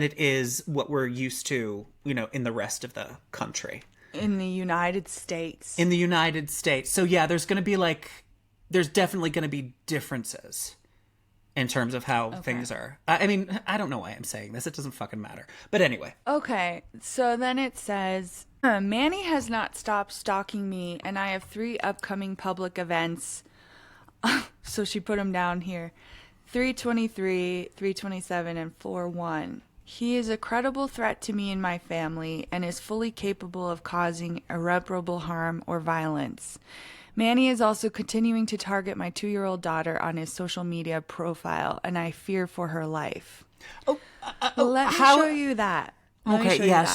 it is what we're used to, in the rest of the country. In the United States. In the United States. So yeah, there's definitely going to be differences in terms of how things are. I mean, I don't know why I'm saying this. It doesn't fucking matter. But anyway. Okay, so then it says, Manny has not stopped stalking me, and I have 3 upcoming public events. So she put them down here. 3/23, 3/27, and 4/1. He is a credible threat to me and my family and is fully capable of causing irreparable harm or violence. Manny is also continuing to target my 2-year-old daughter on his social media profile, and I fear for her life. Let me show you that.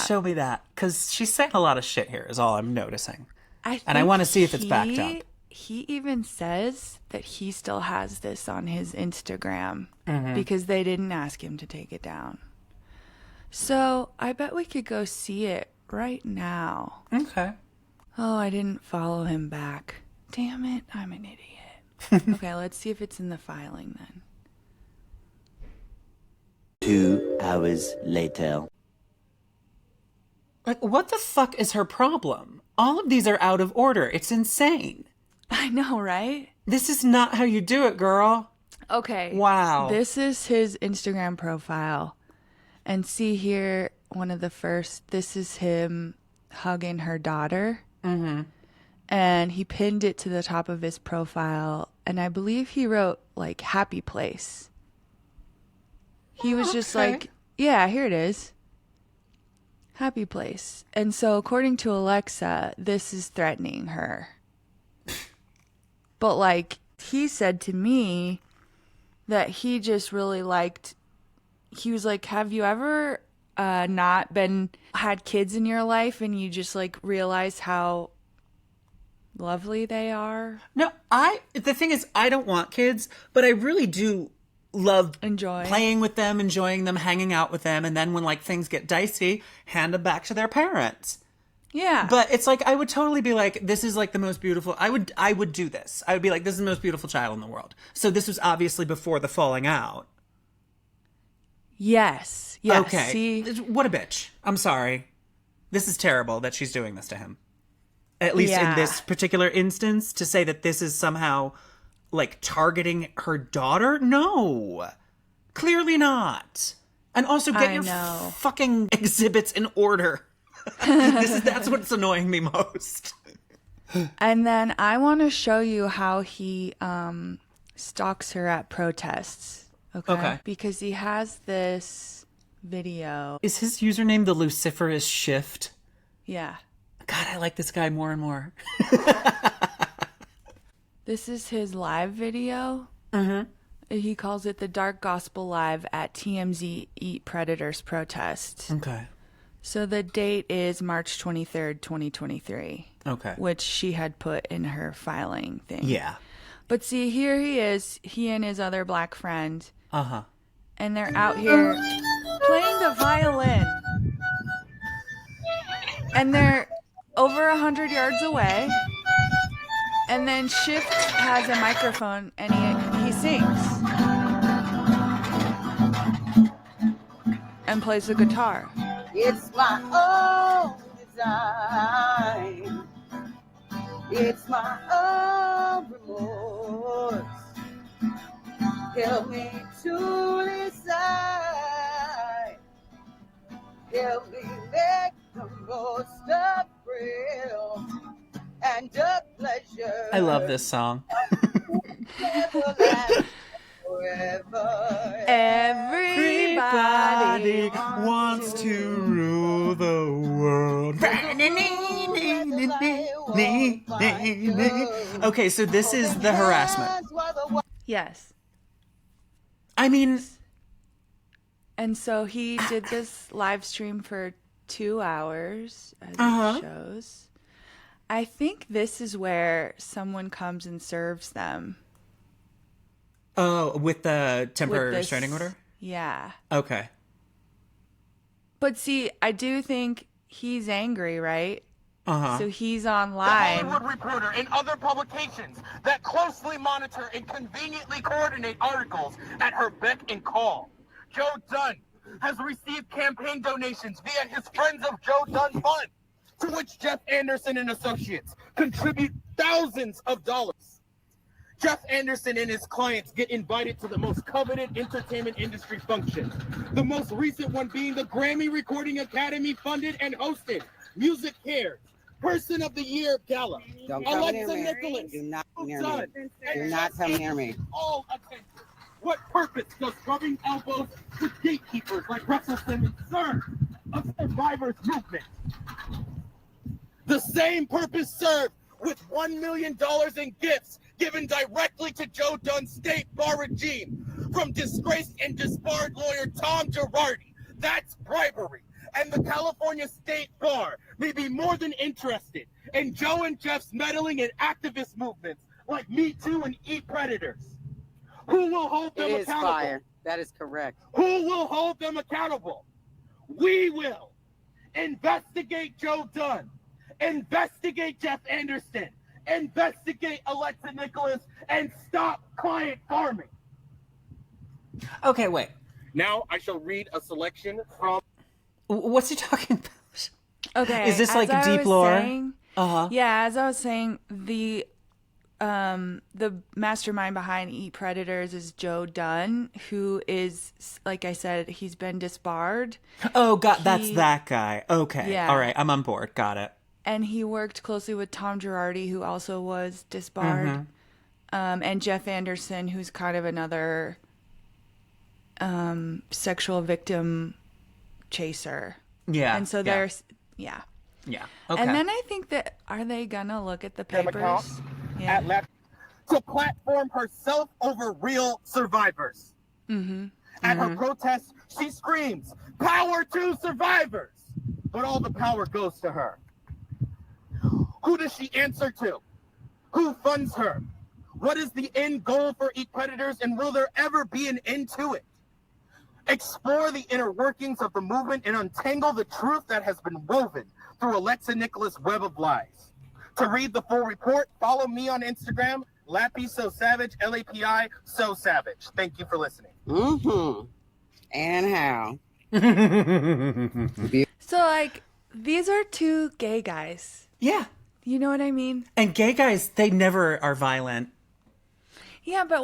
Show me that. Because she's saying a lot of shit here is all I'm noticing. And I want to see if it's backed up. He even says that he still has this on his Instagram because they didn't ask him to take it down. So I bet we could go see it right now. Okay. Oh, I didn't follow him back. Damn it, I'm an idiot. Okay, let's see if it's in the filing then. 2 hours later. Like, what the fuck is her problem? All of these are out of order. It's insane. I know, right? This is not how you do it, girl. Okay. Wow. This is his Instagram profile. And see here, one of the first, this is him hugging her daughter. And he pinned it to the top of his profile. And I believe he wrote, like, happy place. He was just like, yeah, here it is. Happy place. And so according to Alexa, this is threatening her. But, like, he said to me that he just really liked, he was like, have you ever had kids in your life and you just, like, realize how lovely they are? No, the thing is, I don't want kids, but I really do love playing with them, enjoying them, hanging out with them, and then when, like, things get dicey, hand them back to their parents. Yeah. But it's like, I would totally be like, this is like the most beautiful, I would do this. I would be like, this is the most beautiful child in the world. So this was obviously before the falling out. Yes. Yes. Okay. See? What a bitch. I'm sorry. This is terrible that she's doing this to him. At least in this particular instance, to say that this is somehow, like, targeting her daughter? No. Clearly not. And also get your fucking exhibits in order. That's what's annoying me most. And then I want to show you how he stalks her at protests. Okay. Because he has this video. Is his username the Luciferous Shift? Yeah. God, I like this guy more and more. This is his live video. He calls it the Dark Gospel Live at TMZ Eat Predators protest. Okay. So the date is March 23rd, 2023. Okay. Which she had put in her filing thing. Yeah. But see, here he is, he and his other black friend. Uh-huh. And they're out here playing the violin. And they're over 100 yards away. And then Shift has a microphone and he sings. And plays the guitar. It's my own design. It's my own remorse. Help me to decide. Help me make the most of real and a pleasure. I love this song. Everybody wants to rule the world. Okay, so this is the harassment. Yes. I mean, and so he did this live stream for 2 hours, as it shows. I think this is where someone comes and serves them. Oh, with the temporary restraining order? Yeah. Okay. But see, I do think he's angry, right? Uh-huh. So he's online. The Hollywood Reporter and other publications that closely monitor and conveniently coordinate articles at her beck and call. Joe Dunn has received campaign donations via his Friends of Joe Dunn Fund, to which Jeff Anderson and Associates contribute thousands of dollars. Jeff Anderson and his clients get invited to the most coveted entertainment industry functions. The most recent one being the Grammy Recording Academy funded and hosted Music Cares Person of the Year Gala. Don't come Alexa near me. Nikolas. Do not come near Dunn, me. and Do not come near me. all attention. What purpose does rubbing elbows with gatekeepers like Russell Simmons serve a survivors movement? The same purpose served with $1 million in gifts given directly to Joe Dunn's state bar regime from disgraced and disbarred lawyer Tom Girardi. That's bribery. And the California State Bar may be more than interested in Joe and Jeff's meddling in activist movements like Me Too and Eat Predators. Who will hold them It is accountable? fire. That is correct. Who will hold them accountable? We will. Investigate Joe Dunn. Investigate Jeff Anderson. Investigate Alexa Nikolas and stop client farming. Okay, wait. Now I shall read a selection from... What's he talking about? Okay. Is this as like I deep was lore? saying- Uh-huh. Yeah, as I was saying, the mastermind behind Eat Predators is Joe Dunn, who is, like I said, he's been disbarred. Oh, God, that's that guy. Okay. Yeah. All right, I'm on board. Got it. And he worked closely with Tom Girardi, who also was disbarred. And Jeff Anderson, who's kind of another sexual victim chaser. Yeah. And so yeah. there's, yeah. Yeah. Okay. And then I think that, are they gonna look at the papers? Yeah. At left to platform herself over real survivors. At her protest, she screams, "Power to survivors!" But all the power goes to her. Who does she answer to? Who funds her? What is the end goal for Eat Predators, and will there ever be an end to it? Explore the inner workings of the movement and untangle the truth that has been woven through Alexa Nikolas' web of lies. To read the full report, follow me on Instagram, Lappy So Savage, Lapi So Savage. Thank you for listening. And how? So, like, these are two gay guys. Yeah. You know what I mean? And gay guys, they never are violent. Yeah, but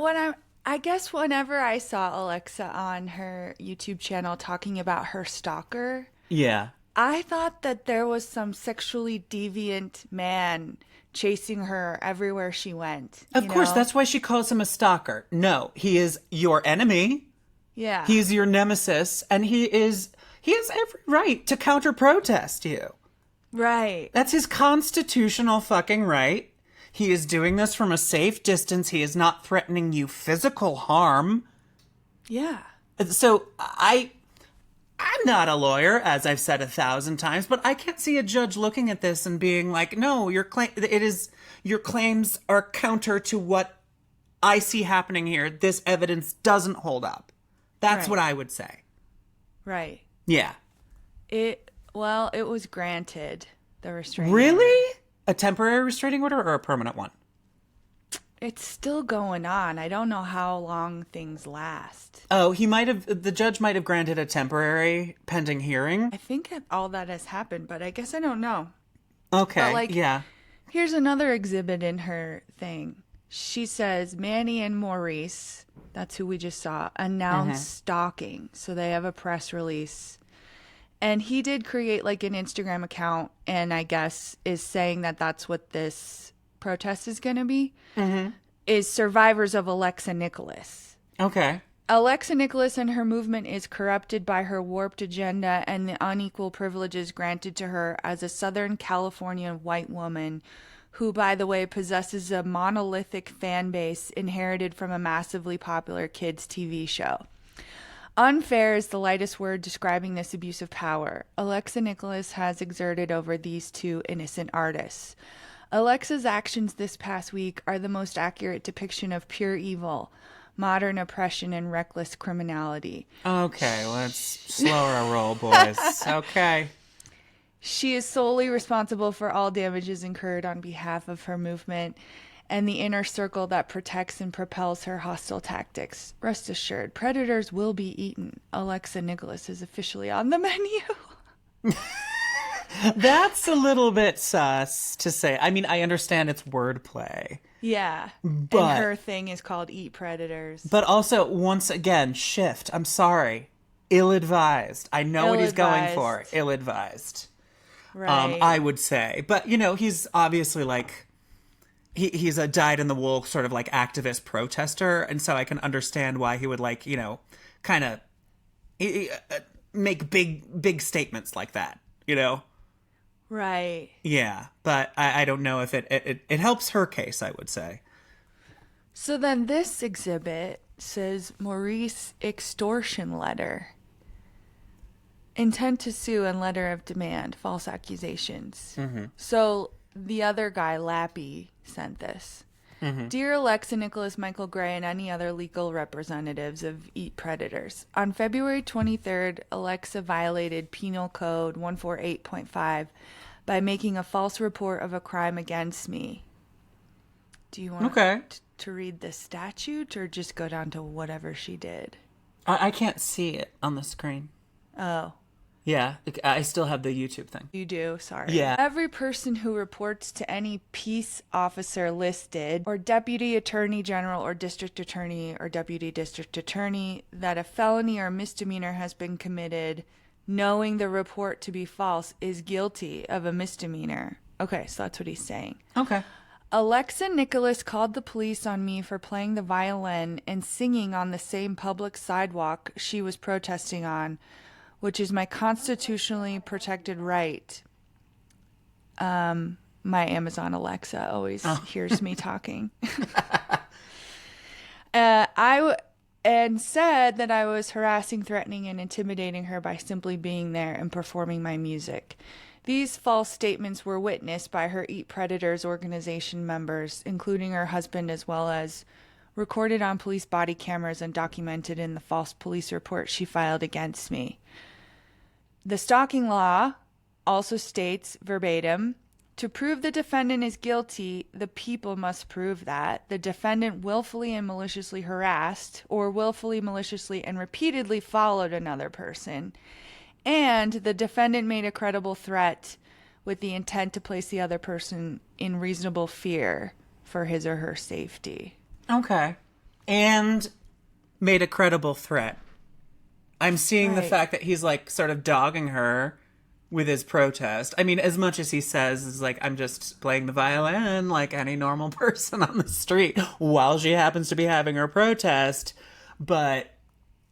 I guess whenever I saw Alexa on her YouTube channel talking about her stalker, Yeah. I thought that there was some sexually deviant man chasing her everywhere she went. Of course, that's why she calls him a stalker. No, he is your enemy. Yeah. He's your nemesis, and he has every right to counter-protest you. Right. That's his constitutional fucking right. He is doing this from a safe distance. He is not threatening you physical harm. Yeah. So I'm not a lawyer, as I've said 1,000 times, but I can't see a judge looking at this and being like, no, your claims are counter to what I see happening here. This evidence doesn't hold up. That's Right. what I would say. Right. Yeah. It was granted, the restraining order. Really? A temporary restraining order or a permanent one? It's still going on. I don't know how long things last. Oh, the judge might have granted a temporary pending hearing. I think all that has happened, but I guess I don't know. Okay, But, yeah. Here's another exhibit in her thing. She says Manny and Maurice, that's who we just saw, announced stalking. So they have a press release. And he did create like an Instagram account and I guess is saying that that's what this protest is going to be, is survivors of Alexa Nikolas. Okay. Alexa Nikolas and her movement is corrupted by her warped agenda and the unequal privileges granted to her as a Southern California white woman who, by the way, possesses a monolithic fan base inherited from a massively popular kids' TV show. Unfair is the lightest word describing this abuse of power Alexa Nikolas has exerted over these two innocent artists. Alexa's actions this past week are the most accurate depiction of pure evil, modern oppression, and reckless criminality. Okay, let's slow our roll, boys. Okay. She is solely responsible for all damages incurred on behalf of her movement and the inner circle that protects and propels her hostile tactics. Rest assured, predators will be eaten. Alexa Nikolas is officially on the menu. That's a little bit sus to say. I mean, I understand it's wordplay. Yeah. But, and her thing is called Eat Predators. But also, once again, shift. I'm sorry. Ill-advised. I know what he's going for. Ill-advised. Right. I would say. But, you know, he's obviously like... He's a dyed-in-the-wool sort of like activist protester. And so I can understand why he would like, you know, kind of make big statements like that, you know? Right. Yeah, but I don't know if it helps her case, I would say. So then this exhibit says Maurice extortion letter. Intent to sue and letter of demand, false accusations. Mm-hmm. So the other guy, Lappy, sent this. Mm-hmm. Dear Alexa Nikolas, Michael Gray, and any other legal representatives of Eat Predators. On February 23rd, Alexa violated Penal Code 148.5 by making a false report of a crime against me. Do you want to read the statute or just go down to whatever she did? I can't see it on the screen. Oh. Yeah, I still have the YouTube thing. You do? Sorry. Yeah. Every person who reports to any peace officer listed or deputy attorney general or district attorney or deputy district attorney that a felony or misdemeanor has been committed, knowing the report to be false, is guilty of a misdemeanor. Okay, so that's what he's saying. Okay. Alexa Nikolas called the police on me for playing the violin and singing on the same public sidewalk she was protesting on, which is my constitutionally protected right. My Amazon Alexa always hears me talking. And said that I was harassing, threatening, and intimidating her by simply being there and performing my music. These false statements were witnessed by her Eat Predators organization members, including her husband, as well as recorded on police body cameras and documented in the false police report she filed against me. The stalking law also states verbatim, to prove the defendant is guilty, the people must prove that the defendant willfully and maliciously harassed or willfully, maliciously, and repeatedly followed another person, and the defendant made a credible threat with the intent to place the other person in reasonable fear for his or her safety. Okay. And made a credible threat. I'm seeing the fact that he's like sort of dogging her with his protest. I mean, as much as he says is like, I'm just playing the violin like any normal person on the street while she happens to be having her protest. But,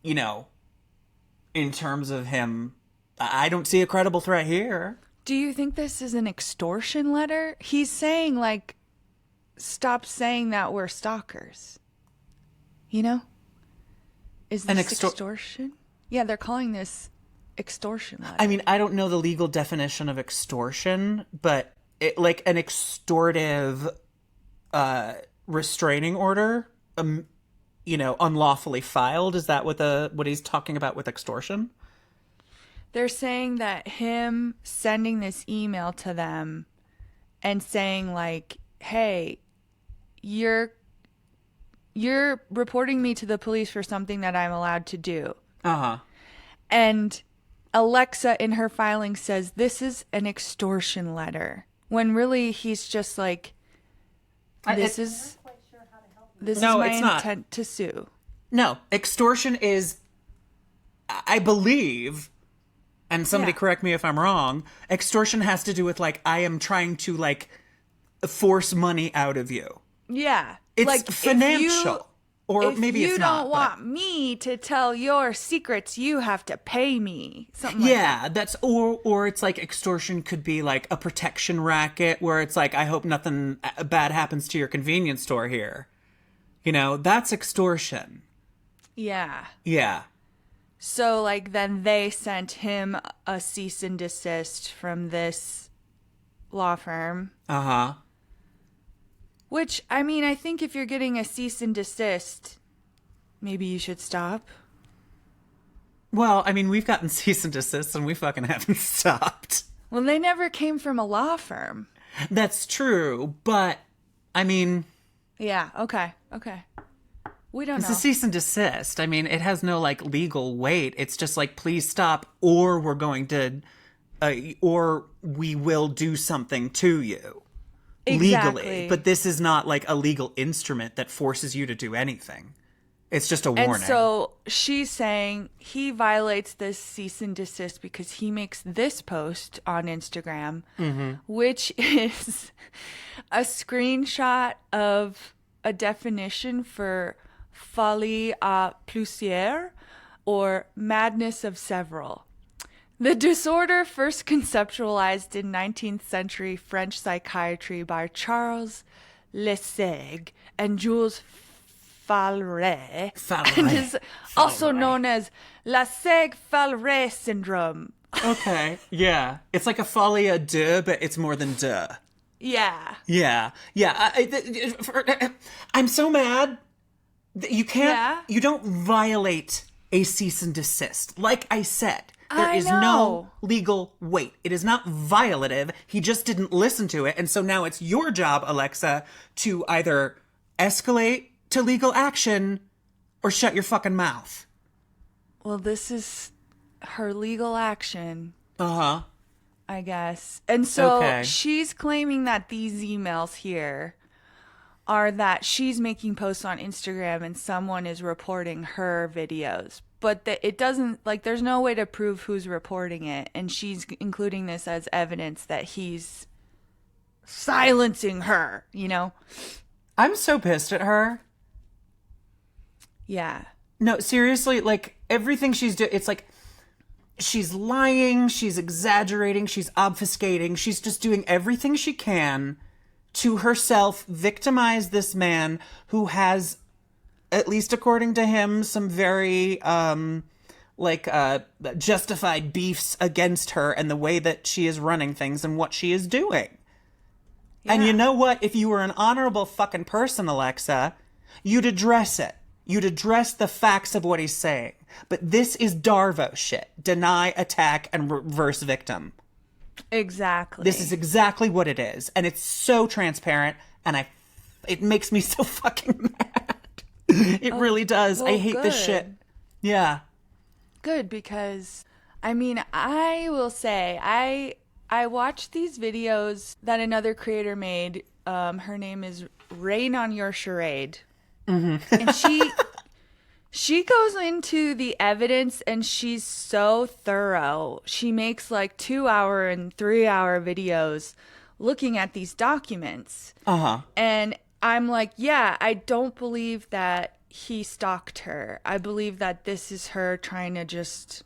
you know, in terms of him, I don't see a credible threat here. Do you think this is an extortion letter? He's saying like, stop saying that we're stalkers. You know? Is this extortion? Yeah, they're calling this extortion letter. I mean, I don't know the legal definition of extortion, but like an extortive restraining order, you know, unlawfully filed. Is that what he's talking about with extortion? They're saying that him sending this email to them and saying like, hey, you're reporting me to the police for something that I'm allowed to do. Uh-huh. And Alexa in her filing says this is an extortion letter. When really he's just like, this is my intent to sue. No, extortion is, I believe, and somebody correct me if I'm wrong, extortion has to do with like, I am trying to like force money out of you. Yeah. It's like, financial. Or maybe it's not. If you don't want me to tell your secrets, you have to pay me. Something like that. That's or it's like extortion could be like a protection racket where it's like, I hope nothing bad happens to your convenience store here. You know, that's extortion. Yeah. Yeah. So like then they sent him a cease and desist from this law firm. Uh-huh. Which, I mean, I think if you're getting a cease and desist, maybe you should stop. Well, I mean, we've gotten cease and desist and we fucking haven't stopped. Well, they never came from a law firm. That's true, but, I mean... Yeah, okay. We don't know. It's a cease and desist. I mean, it has no, like, legal weight. It's just like, please stop, or we're going to... or we will do something to you. Exactly. Legally. But this is not like a legal instrument that forces you to do anything. It's just a warning. And so she's saying he violates this cease and desist because he makes this post on Instagram, which is a screenshot of a definition for folie à plusieurs, or madness of several. The disorder first conceptualized in 19th century French psychiatry by Charles Lessegue and Jules Falleret, and is also known as Lessegue-Falleret syndrome. Okay, yeah. It's like a folie à deux, but it's more than deux. Yeah. Yeah. I'm so mad. You can't, you don't violate a cease and desist. Like I said. There is no legal weight. It is not violative. He just didn't listen to it. And so now it's your job, Alexa, to either escalate to legal action or shut your fucking mouth. Well, this is her legal action. Uh-huh. I guess. And so she's claiming that these emails here are that she's making posts on Instagram and someone is reporting her videos. But it doesn't, like, there's no way to prove who's reporting it. And she's including this as evidence that he's silencing her, you know? I'm so pissed at her. Yeah. No, seriously, like, everything she's doing, it's like, she's lying, she's exaggerating, she's obfuscating, she's just doing everything she can to herself victimize this man who has, at least according to him, some very, justified beefs against her and the way that she is running things and what she is doing. Yeah. And you know what? If you were an honorable fucking person, Alexa, you'd address it. You'd address the facts of what he's saying. But this is Darvo shit. Deny, attack, and reverse victim. Exactly. This is exactly what it is. And it's so transparent, and it makes me so fucking mad. It really does. Well, I hate this shit. Yeah. Good, because, I mean, I will say, I watched these videos that another creator made. Her name is Rain on Your Charade. Mm-hmm. And she goes into the evidence and she's so thorough. She makes like 2-hour and 3-hour videos looking at these documents. Uh-huh. And I'm like, yeah, I don't believe that he stalked her. I believe that this is her trying to just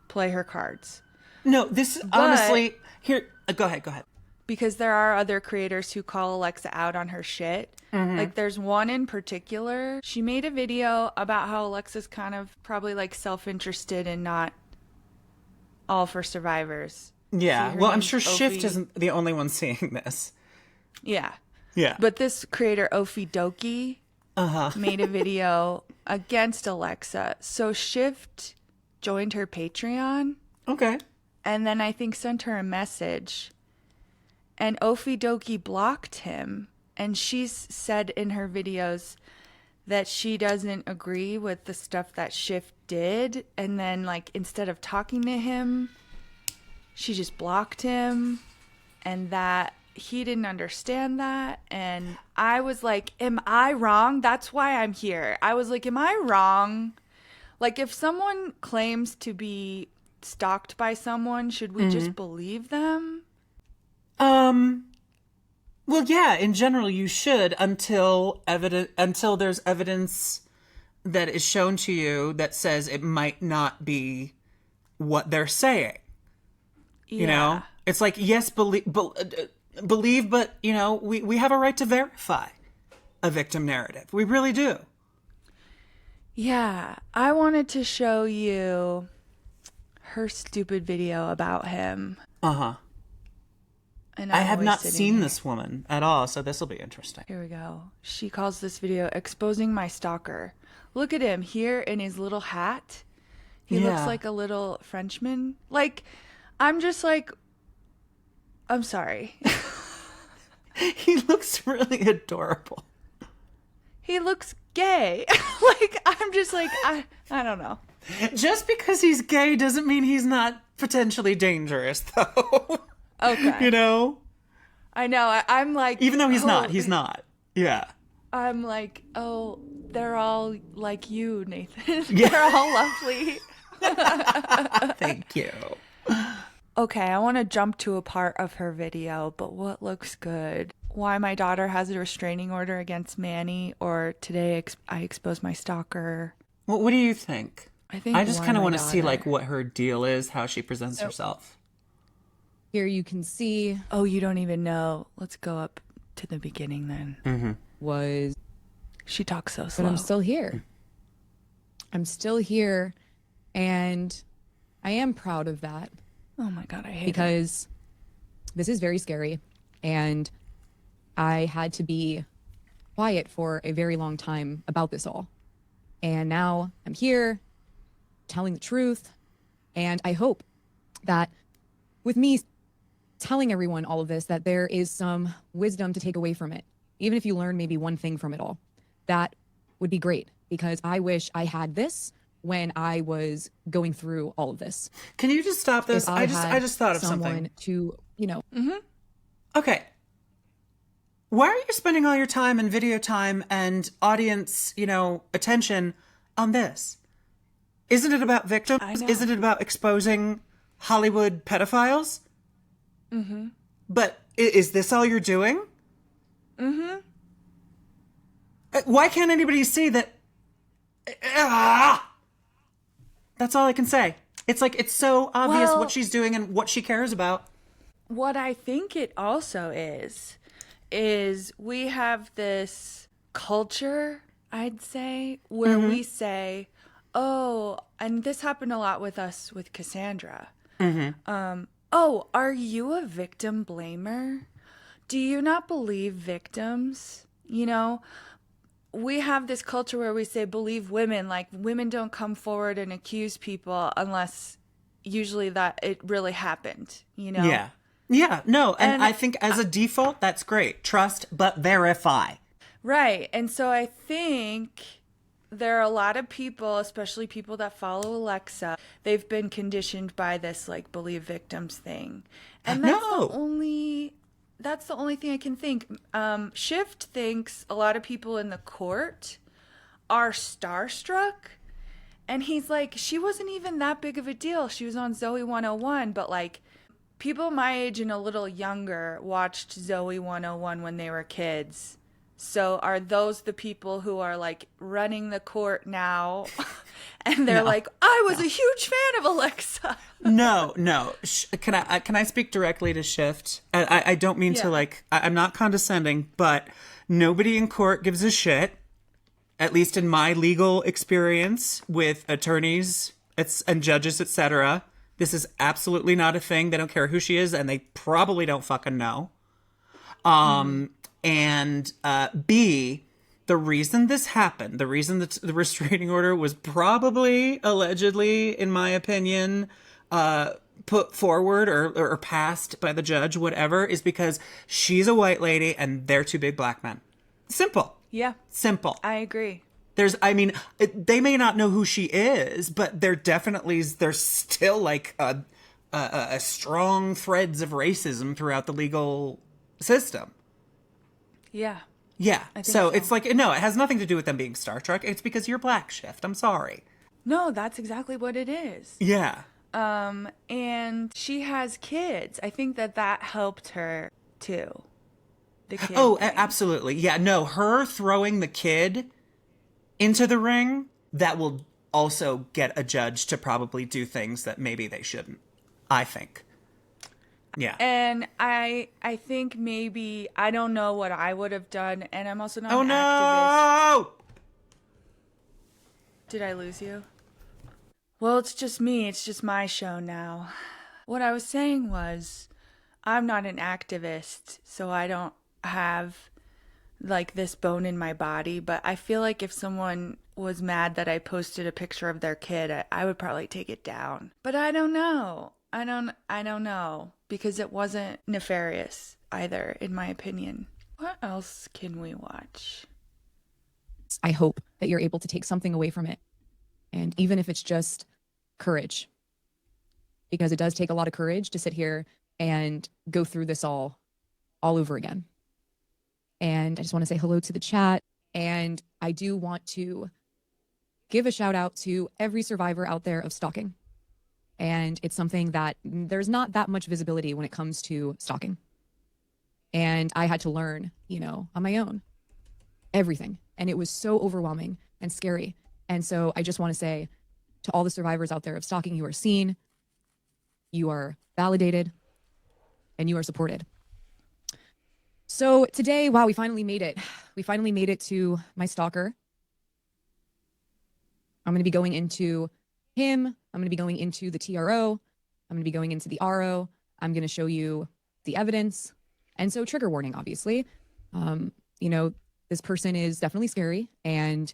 play her cards. No, this is honestly... Here, go ahead. Because there are other creators who call Alexa out on her shit. Mm-hmm. Like, there's one in particular. She made a video about how Alexa's kind of probably, like, self-interested and not all for survivors. Yeah, well, I'm sure Shift isn't the only one seeing this. Yeah. Yeah. But this creator, Ofi Doki, made a video against Alexa. So Shift joined her Patreon. Okay. And then I think sent her a message. And Ofi Doki blocked him. And she's said in her videos that she doesn't agree with the stuff that Shift did. And then, like, instead of talking to him, she just blocked him. And that he didn't understand that. And I was like, am I wrong? That's why I'm here. I was like, am I wrong? Like, if someone claims to be stalked by someone, should we just believe them? Well, yeah, in general you should until there's evidence that is shown to you that says it might not be what they're saying. You know? It's like, yes, believe, but, you know, we have a right to verify a victim narrative. We really do. Yeah, I wanted to show you her stupid video about him. Uh-huh. And I have not seen this woman at all, so this will be interesting. Here we go. She calls this video Exposing My Stalker. Look at him here in his little hat. He looks like a little Frenchman. Like, I'm just like, I'm sorry. He looks really adorable. He looks gay. Like, I'm just like, I don't know. Just because he's gay doesn't mean he's not potentially dangerous, though. Okay. You know? I know. I'm like... Even though he's not. Yeah. I'm like, oh, they're all like you, Nathan. Yeah. They're all lovely. Thank you. Okay, I want to jump to a part of her video, but what looks good? Why my daughter has a restraining order against Manny, or today I exposed my stalker. Well, what do you think? I just kind of want to see like what her deal is, how she presents herself. Here you can see. Oh, you don't even know. Let's go up to the beginning then. Mm-hmm. Was she talks so slow? But I'm still here. I'm still here, and I am proud of that. Oh my God, I hate it. Because this is very scary, and I had to be quiet for a very long time about this all. And now I'm here telling the truth, and I hope that with me telling everyone all of this, that there is some wisdom to take away from it. Even if you learn maybe one thing from it all, that would be great, because I wish I had this when I was going through all of this. Can you just stop this? I just thought of someone something. To, you know. Mm-hmm. Okay. Why are you spending all your time and video time and audience, you know, attention on this? Isn't it about victims? Isn't it about exposing Hollywood pedophiles? Mm-hmm. But is this all you're doing? Mm-hmm. Why can't anybody see that? That's all I can say. It's like, it's so obvious what she's doing and what she cares about. What I think it also is we have this culture, I'd say, where we say, oh, and this happened a lot with us with Cassandra. Oh, are you a victim blamer? Do you not believe victims? You know, we have this culture where we say believe women, like women don't come forward and accuse people unless usually that it really happened, you know? Yeah. Yeah, no, and I think as a default, that's great. Trust, but verify. Right. And so I think there are a lot of people, especially people that follow Alexa, they've been conditioned by this like believe victims thing. And that's the only thing I can think. Shift thinks a lot of people in the court are starstruck. And he's like, she wasn't even that big of a deal. She was on Zoe 101, but like people my age and a little younger watched Zoe 101 when they were kids. So are those the people who are like running the court now? And they're like, I was a huge fan of Alexa. No. Can I speak directly to Shift? I don't mean to like, I'm not condescending, but nobody in court gives a shit. At least in my legal experience with attorneys and judges, etc. This is absolutely not a thing. They don't care who she is, and they probably don't fucking know. And B, the reason this happened, the reason that the restraining order was probably, allegedly, in my opinion, put forward or passed by the judge, whatever, is because she's a white lady and they're two big black men. Simple. Yeah. Simple. I agree. They may not know who she is, but there's still like a strong threads of racism throughout the legal system. Yeah. Yeah. So it's like, no, it has nothing to do with them being Star Trek. It's because you're black, Shift. I'm sorry. No, that's exactly what it is. Yeah. And she has kids. I think that helped her too. The kid. Oh, absolutely. Yeah, no, her throwing the kid into the ring, that will also get a judge to probably do things that maybe they shouldn't, I think. Yeah. And I think maybe, I don't know what I would have done, and I'm also not Oh an no! activist. Did I lose you? Well, it's just me. It's just my show now. What I was saying was, I'm not an activist, so I don't have like this bone in my body, but I feel like if someone was mad that I posted a picture of their kid, I would probably take it down. But I don't know. I don't know, because it wasn't nefarious either, in my opinion. What else can we watch? I hope that you're able to take something away from it. And even if it's just courage, because it does take a lot of courage to sit here and go through this all over again. And I just want to say hello to the chat. And I do want to give a shout out to every survivor out there of stalking. And it's something that there's not that much visibility when it comes to stalking. And I had to learn, on my own, everything. And it was so overwhelming and scary. And so I just want to say to all the survivors out there of stalking, you are seen, you are validated, and you are supported. So today, wow, we finally made it. We finally made it to my stalker. I'm going to be going into him. I'm going to be going into the TRO. I'm going to be going into the RO. I'm going to show you the evidence. And so trigger warning, obviously. This person is definitely scary. And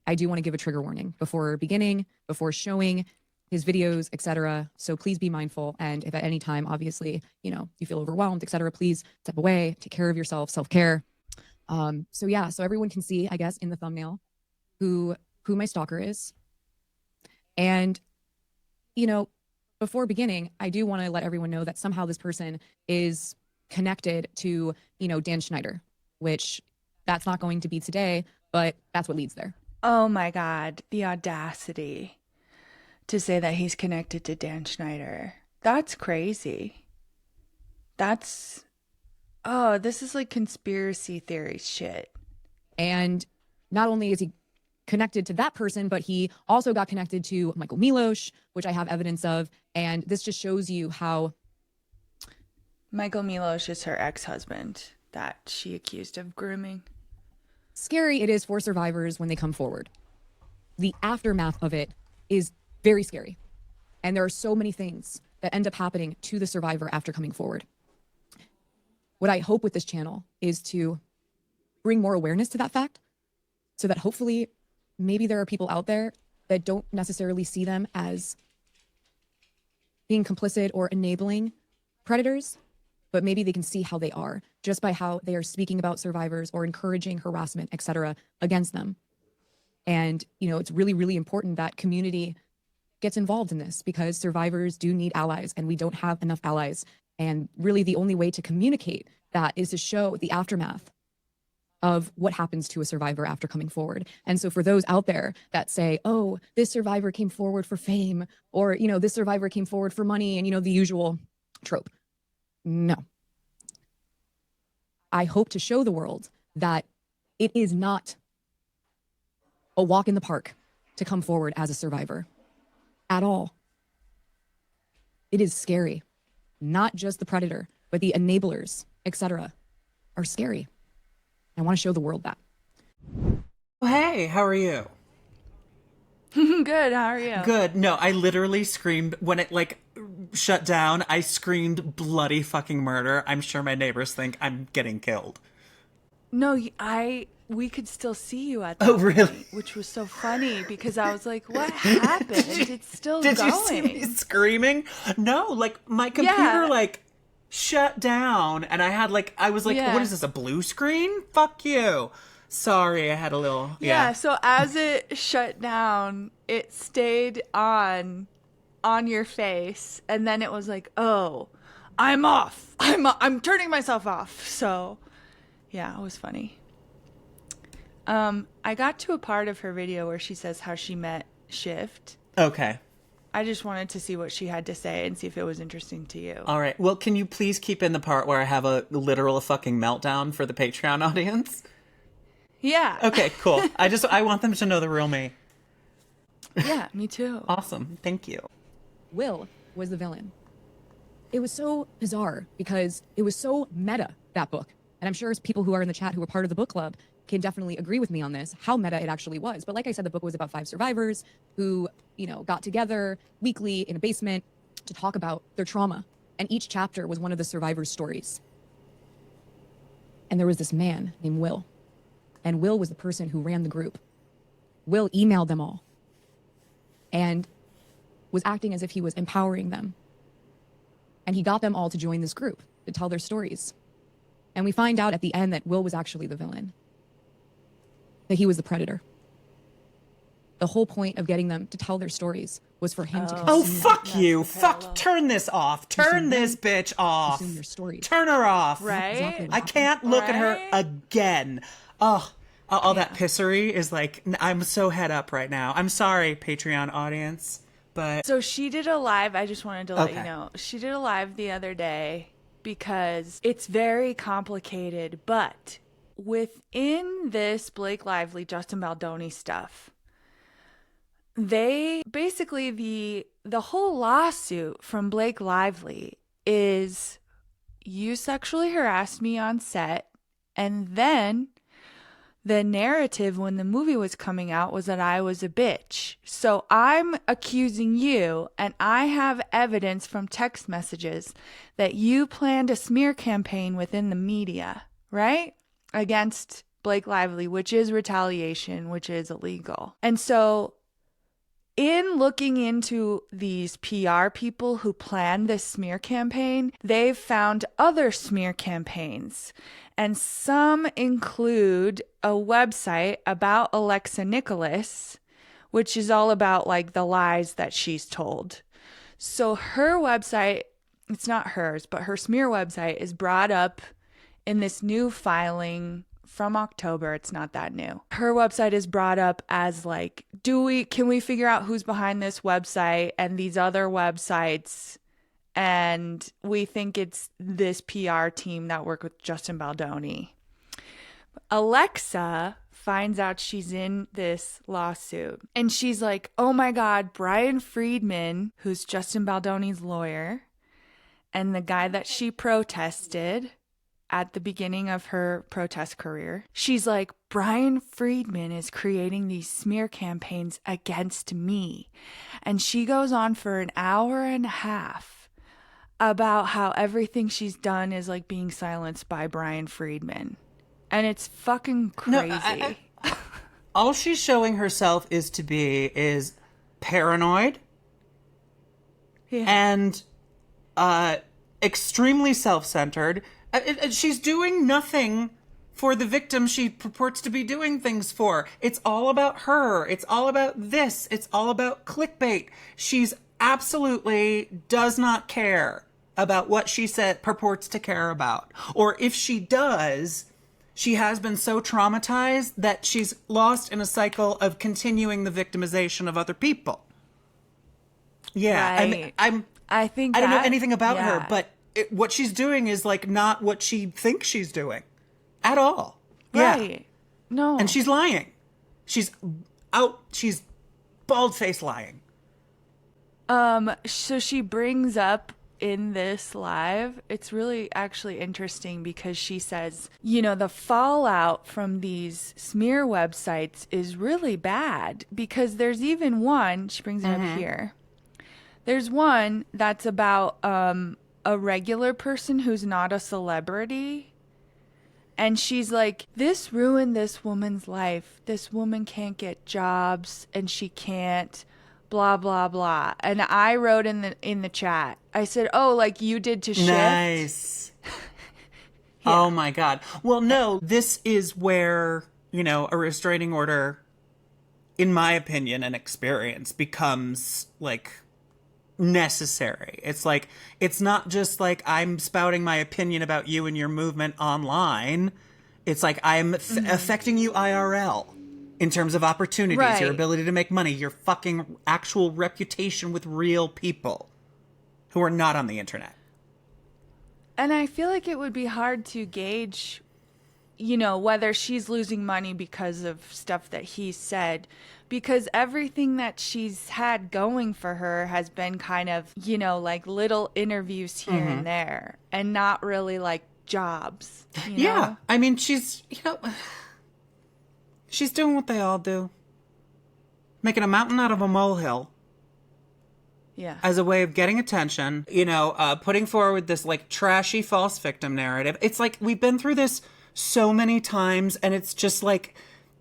I do want to give a trigger warning before beginning, before showing his videos, etc. So please be mindful. And if at any time, obviously, you feel overwhelmed, etc., please step away, take care of yourself, self-care. So everyone can see, I guess, in the thumbnail who my stalker is. And, before beginning, I do want to let everyone know that somehow this person is connected to, Dan Schneider, which that's not going to be today, but that's what leads there. Oh my God, the audacity to say that he's connected to Dan Schneider. That's crazy. This is like conspiracy theory shit. And not only is he connected to that person, but he also got connected to Michael Milos, which I have evidence of. And this just shows you how Michael Milos is her ex-husband that she accused of grooming. Scary it is for survivors when they come forward. The aftermath of it is very scary. And there are so many things that end up happening to the survivor after coming forward. What I hope with this channel is to bring more awareness to that fact, so that hopefully maybe there are people out there that don't necessarily see them as being complicit or enabling predators, but maybe they can see how they are just by how they are speaking about survivors or encouraging harassment, etc., against them. And, it's really, really important that community gets involved in this, because survivors do need allies and we don't have enough allies. And really the only way to communicate that is to show the aftermath of what happens to a survivor after coming forward. And so for those out there that say, oh, this survivor came forward for fame, or, this survivor came forward for money, and, the usual trope. No. I hope to show the world that it is not a walk in the park to come forward as a survivor at all. It is scary. Not just the predator, but the enablers, etc., are scary. I want to show the world that. Hey, how are you? Good, how are you? Good. No, I literally screamed when it shut down. I screamed bloody fucking murder. I'm sure my neighbors think I'm getting killed. No, we could still see you at that really? point, which was so funny because I was like, what happened? It's still Did going. you see me screaming? No, my computer shut down, and I was like, what is this, a blue screen? Fuck you. Sorry, I had a little Yeah, so as it shut down, it stayed on your face, and then it was like, oh, I'm off. I'm turning myself off. So yeah, it was funny. I got to a part of her video where she says how she met Shift. Okay. I just wanted to see what she had to say and see if it was interesting to you. All right. Well, can you please keep in the part where I have a literal fucking meltdown for the Patreon audience? Yeah. Okay, cool. I want them to know the real me. Yeah, me too. Awesome. Thank you. Will was the villain. It was so bizarre because it was so meta, that book. And I'm sure people who are in the chat who were part of the book club can definitely agree with me on this, how meta it actually was. But like I said, the book was about 5 survivors who, got together weekly in a basement to talk about their trauma. And each chapter was one of the survivors' stories. And there was this man named Will. And Will was the person who ran the group. Will emailed them all and was acting as if he was empowering them. And he got them all to join this group to tell their stories. And we find out at the end that Will was actually the villain, that he was the predator. The whole point of getting them to tell their stories was for him to consume Oh, them. fuck you. Fuck. Turn this off. Turn this bitch off. Consume their stories. Turn her off. Right? Exactly what I happened. can't look at her again. Oh, all that pissery is like, I'm so head up right now. I'm sorry, Patreon audience, but... So she did a live, I just wanted to let you Okay. know. She did a live the other day because it's very complicated, but within this Blake Lively, Justin Baldoni stuff, they basically the whole lawsuit from Blake Lively is you sexually harassed me on set, and then the narrative when the movie was coming out was that I was a bitch. So I'm accusing you, and I have evidence from text messages that you planned a smear campaign within the media, right? Against Blake Lively, which is retaliation, which is illegal. And so in looking into these PR people who planned this smear campaign, they've found other smear campaigns. And some include a website about Alexa Nikolas, which is all about like the lies that she's told. So her website, it's not hers, but her smear website is brought up in this new filing from October. It's not that new. Her website is brought up as like, can we figure out who's behind this website and these other websites? And we think it's this PR team that worked with Justin Baldoni. Alexa finds out she's in this lawsuit. And she's like, oh my God, Brian Friedman, who's Justin Baldoni's lawyer, and the guy that she protested at the beginning of her protest career. She's like, Brian Friedman is creating these smear campaigns against me. And she goes on for an hour and a half about how everything she's done is like being silenced by Brian Friedman. And it's fucking crazy. All she's showing herself is paranoid and extremely self-centered. She's doing nothing for the victim she purports to be doing things for. It's all about her. It's all about this. It's all about clickbait. She's absolutely does not care about what she purports to care about. Or if she does, she has been so traumatized that she's lost in a cycle of continuing the victimization of other people. Yeah, right. I think I don't know that- anything about yeah. her, but what she's doing is like not what she thinks she's doing at all. Right. Yeah. No. And she's lying. She's bald-faced lying. So she brings up in this live, it's really actually interesting because she says, the fallout from these smear websites is really bad because there's even one, she brings it up here. There's one that's about a regular person who's not a celebrity. And she's like, this ruined this woman's life. This woman can't get jobs and she can't blah, blah, blah. And I wrote in the chat, I said, oh, like you did to Shift? Nice. Oh my God. Well, no, this is where, a restraining order, in my opinion and experience, becomes like necessary. It's like, it's not just like I'm spouting my opinion about you and your movement online. It's like I'm affecting you IRL. in terms of opportunities, Right. your ability to make money, your fucking actual reputation with real people who are not on the internet. And I feel like it would be hard to gauge, you know, whether she's losing money because of stuff that he said, because everything that she's had going for her has been kind of, you know, like little interviews here and there and not really like jobs. You Yeah. know? I mean, she's doing what they all do. Making a mountain out of a molehill. Yeah. As a way of getting attention, you know, putting forward this like trashy false victim narrative. It's like we've been through this so many times, and it's just like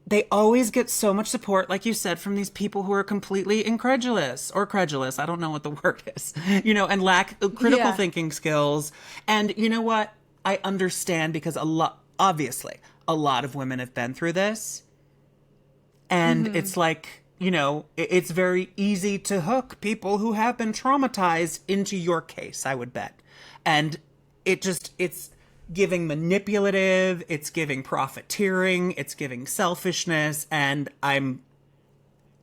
they always get so much support, like you said, from these people who are completely incredulous or credulous. I don't know what the word is, you know, and lack critical thinking skills. And you know what? I understand because obviously, a lot of women have been through this. And it's like, you know, it's very easy to hook people who have been traumatized into your case, I would bet. And it's giving manipulative, it's giving profiteering, it's giving selfishness, and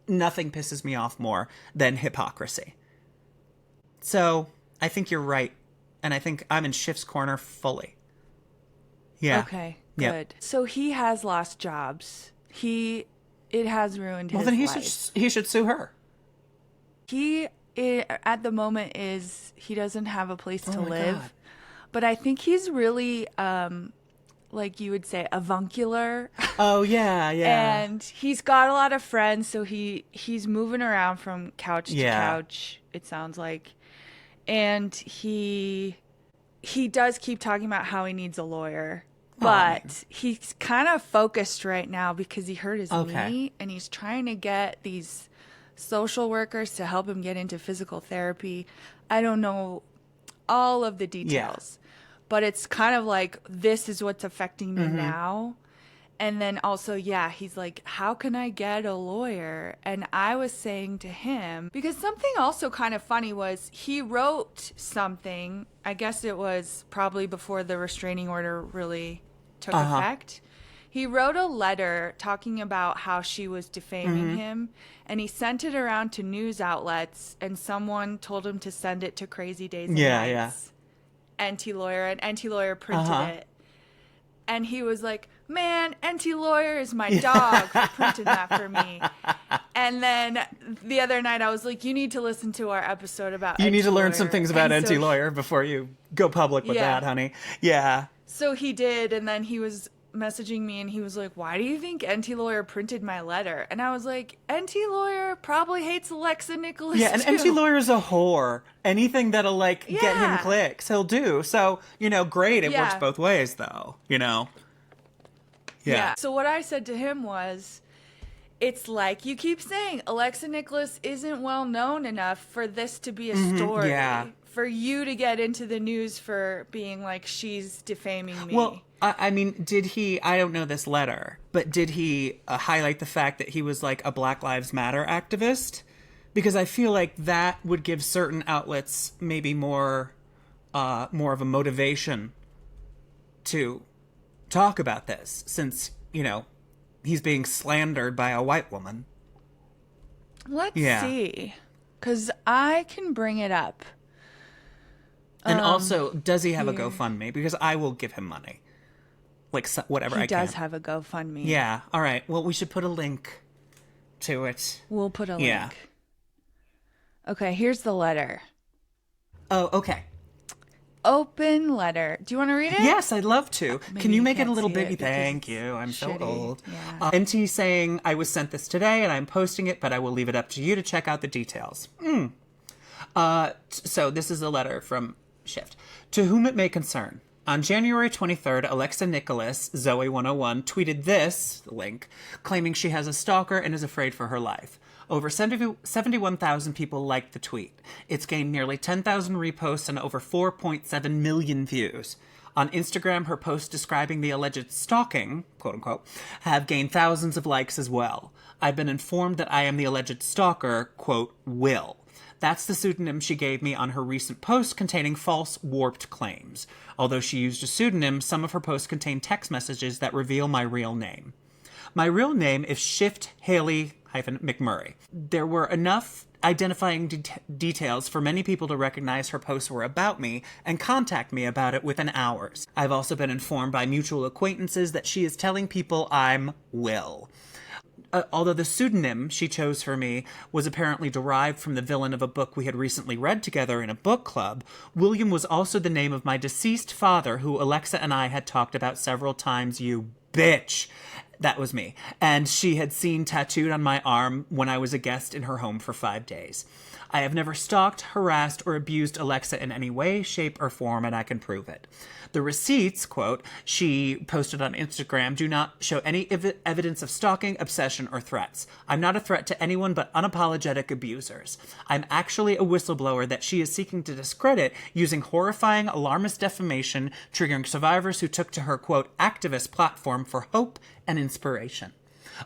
nothing pisses me off more than hypocrisy. So I think you're right. And I think I'm in Schiff's corner fully. Yeah. Okay, good. Yep. So he has lost jobs. It has ruined his Well, then life. he should sue her. He, at the moment, he doesn't have a place to my live. God. But I think he's really, like you would say, avuncular. Oh, yeah, yeah. And he's got a lot of friends, so he's moving around from couch to couch, it sounds like. And he does keep talking about how he needs a lawyer. But he's kind of focused right now because he hurt his knee, and he's trying to get these social workers to help him get into physical therapy. I don't know all of the details, but it's kind of like, this is what's affecting me now. And then also, he's like, how can I get a lawyer? And I was saying to him, because something also kind of funny was he wrote something, I guess it was probably before the restraining order really took effect. He wrote a letter talking about how she was defaming him, and he sent it around to news outlets, and someone told him to send it to Crazy Days and Nights. Anti-Lawyer, and Anti-Lawyer printed it. And he was like, man, Anti-Lawyer is my dog for printing that for me. And then the other night I was like, you need to listen to our episode about You need to learn some Anti-Lawyer. things about And so Anti-Lawyer before you go public with that, honey. Yeah. So he did, and then he was messaging me, and he was like, why do you think Anti-Lawyer printed my letter? And I was like, Anti-Lawyer probably hates Alexa Nikolas, Yeah, and too. Anti-Lawyer is a whore. Anything that'll, like, get him clicks, he'll do. So, you know, great. It works both ways, though, you know? Yeah. So what I said to him was, it's like you keep saying, Alexa Nikolas isn't well known enough for this to be a story. Yeah. For you to get into the news for being like, she's defaming me. Well, I mean, I don't know this letter, but did he highlight the fact that he was like a Black Lives Matter activist? Because I feel like that would give certain outlets maybe more of a motivation to talk about this, since, you know, he's being slandered by a white woman. Let's see. Because I can bring it up. And also, does he have a GoFundMe? Because I will give him money. Like, whatever I can. He does have a GoFundMe. Yeah. All right. Well, we should put a link to it. We'll put a link. Yeah. Okay, here's the letter. Oh, okay. Open letter. Do you want to read it? Yes, I'd love to. Maybe Can you you make it a can't little see bit? it because Thank you. I'm so shitty. old. Yeah. NT saying, I was sent this today and I'm posting it, but I will leave it up to you to check out the details. So this is a letter from Shift. To whom it may concern. On January 23rd, Alexa Nikolas, Zoe101, tweeted this, the link, claiming she has a stalker and is afraid for her life. Over 71,000 people liked the tweet. It's gained nearly 10,000 reposts and over 4.7 million views. On Instagram, her posts describing the alleged stalking, quote-unquote, have gained thousands of likes as well. I've been informed that I am the alleged stalker, quote, Will. That's the pseudonym she gave me on her recent post containing false, warped claims. Although she used a pseudonym, some of her posts contain text messages that reveal my real name. My real name is Shift Haley-McMurray. There were enough identifying details for many people to recognize her posts were about me and contact me about it within hours. I've also been informed by mutual acquaintances that she is telling people I'm Will. Although the pseudonym she chose for me was apparently derived from the villain of a book we had recently read together in a book club, William was also the name of my deceased father, who Alexa and I had talked about several times. You bitch. That was me. And she had seen tattooed on my arm when I was a guest in her home for 5 days. I have never stalked, harassed, or abused Alexa in any way, shape, or form, and I can prove it. The receipts, quote, she posted on Instagram, do not show any evidence of stalking, obsession, or threats. I'm not a threat to anyone but unapologetic abusers. I'm actually a whistleblower that she is seeking to discredit using horrifying, alarmist defamation, triggering survivors who took to her, quote, activist platform for hope and inspiration.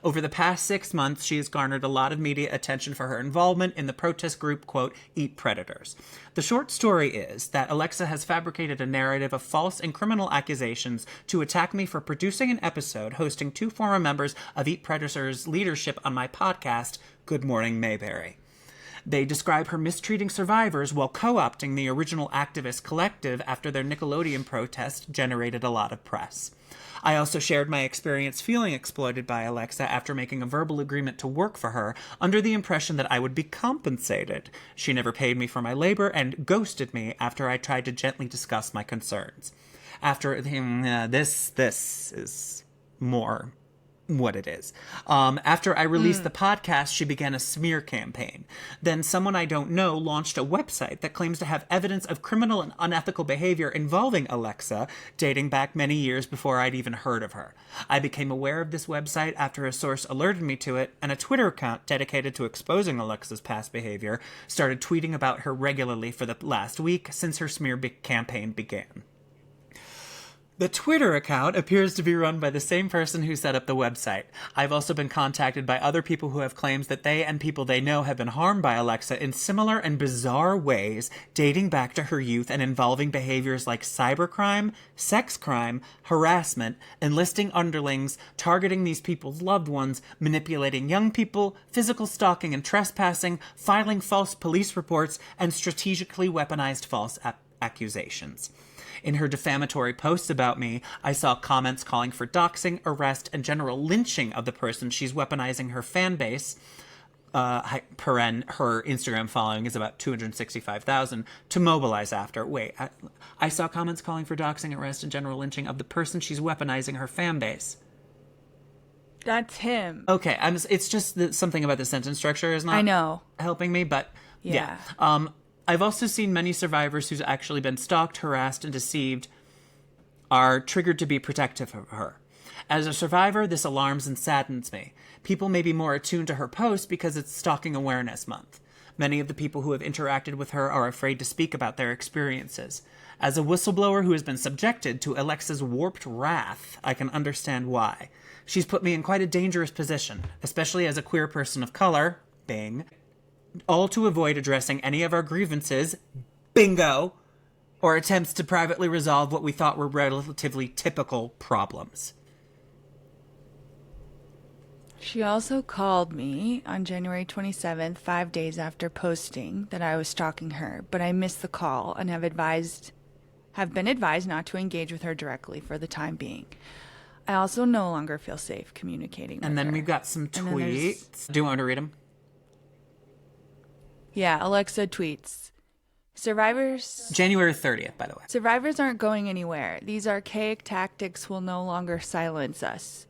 Over the past 6 months, she has garnered a lot of media attention for her involvement in the protest group, quote, Eat Predators. The short story is that Alexa has fabricated a narrative of false and criminal accusations to attack me for producing an episode hosting 2 former members of Eat Predators leadership on my podcast, Good Morning Mayberry. They describe her mistreating survivors while co-opting the original activist collective after their Nickelodeon protest generated a lot of press. I also shared my experience feeling exploited by Alexa after making a verbal agreement to work for her under the impression that I would be compensated. She never paid me for my labor and ghosted me after I tried to gently discuss my concerns. After this is more what it is. After I released the podcast, she began a smear campaign. Then someone I don't know launched a website that claims to have evidence of criminal and unethical behavior involving Alexa, dating back many years before I'd even heard of her. I became aware of this website after a source alerted me to it, and a Twitter account dedicated to exposing Alexa's past behavior started tweeting about her regularly for the last week since her smear campaign began. The Twitter account appears to be run by the same person who set up the website. I've also been contacted by other people who have claims that they and people they know have been harmed by Alexa in similar and bizarre ways, dating back to her youth and involving behaviors like cybercrime, sex crime, harassment, enlisting underlings, targeting these people's loved ones, manipulating young people, physical stalking and trespassing, filing false police reports, and strategically weaponized false accusations. In her defamatory posts about me, I saw comments calling for doxing, arrest, and general lynching of the person she's weaponizing her fan base. Her Instagram following is about 265,000 to mobilize after. Wait, I saw comments calling for doxing, arrest, and general lynching of the person she's weaponizing her fan base. That's him. Okay, it's just that something about the sentence structure is not helping me, but yeah. I've also seen many survivors who's actually been stalked, harassed, and deceived are triggered to be protective of her. As a survivor, this alarms and saddens me. People may be more attuned to her posts because it's Stalking Awareness Month. Many of the people who have interacted with her are afraid to speak about their experiences. As a whistleblower who has been subjected to Alexa's warped wrath, I can understand why. She's put me in quite a dangerous position, especially as a queer person of color, Bing, all to avoid addressing any of our grievances, bingo, or attempts to privately resolve what we thought were relatively typical problems. She also called me on January 27th, 5 days after posting that I was stalking her, but I missed the call and have been advised not to engage with her directly for the time being. I also no longer feel safe communicating with her. And then we've got some tweets. Do you want to read them? Yeah, Alexa tweets. Survivors... January 30th, by the way. Survivors aren't going anywhere. These archaic tactics will no longer silence us.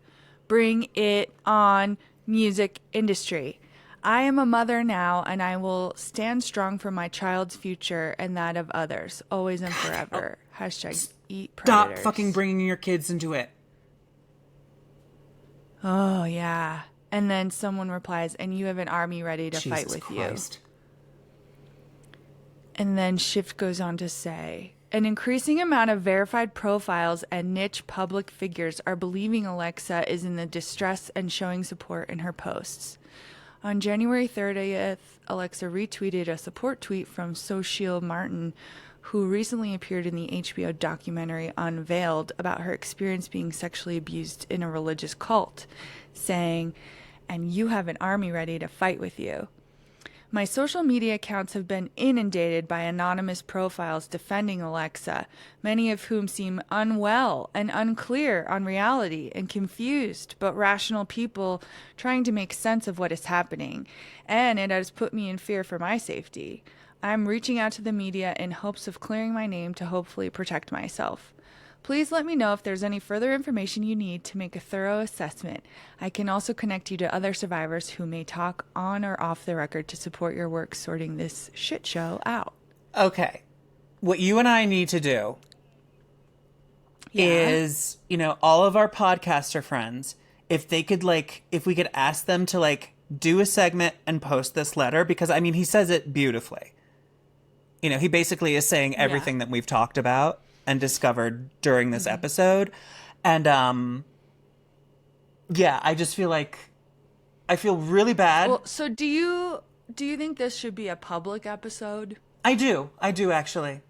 Bring it on, music industry. I am a mother now, and I will stand strong for my child's future and that of others, always and forever. Hashtag eat predators. Stop fucking bringing your kids into it. Oh, yeah. And then someone replies, and you have an army ready to fight with Christ. you. And then Shift goes on to say, an increasing amount of verified profiles and niche public figures are believing Alexa is in the distress and showing support in her posts. On January 30th, Alexa retweeted a support tweet from Sochiel Martin, who recently appeared in the HBO documentary Unveiled about her experience being sexually abused in a religious cult, saying, "And you have an army ready to fight with you." My social media accounts have been inundated by anonymous profiles defending Alexa, many of whom seem unwell and unclear on reality and confused but rational people trying to make sense of what is happening, and it has put me in fear for my safety. I'm reaching out to the media in hopes of clearing my name to hopefully protect myself. Please let me know if there's any further information you need to make a thorough assessment. I can also connect you to other survivors who may talk on or off the record to support your work sorting this shit show out. Okay. What you and I need to do is, you know, all of our podcaster friends, if they could, like, if we could ask them to, like, do a segment and post this letter, because, I mean, he says it beautifully. You know, he basically is saying everything that we've talked about and discovered during this episode. And, yeah, I just feel like, I feel really bad. Well, so do you think this should be a public episode? I do actually.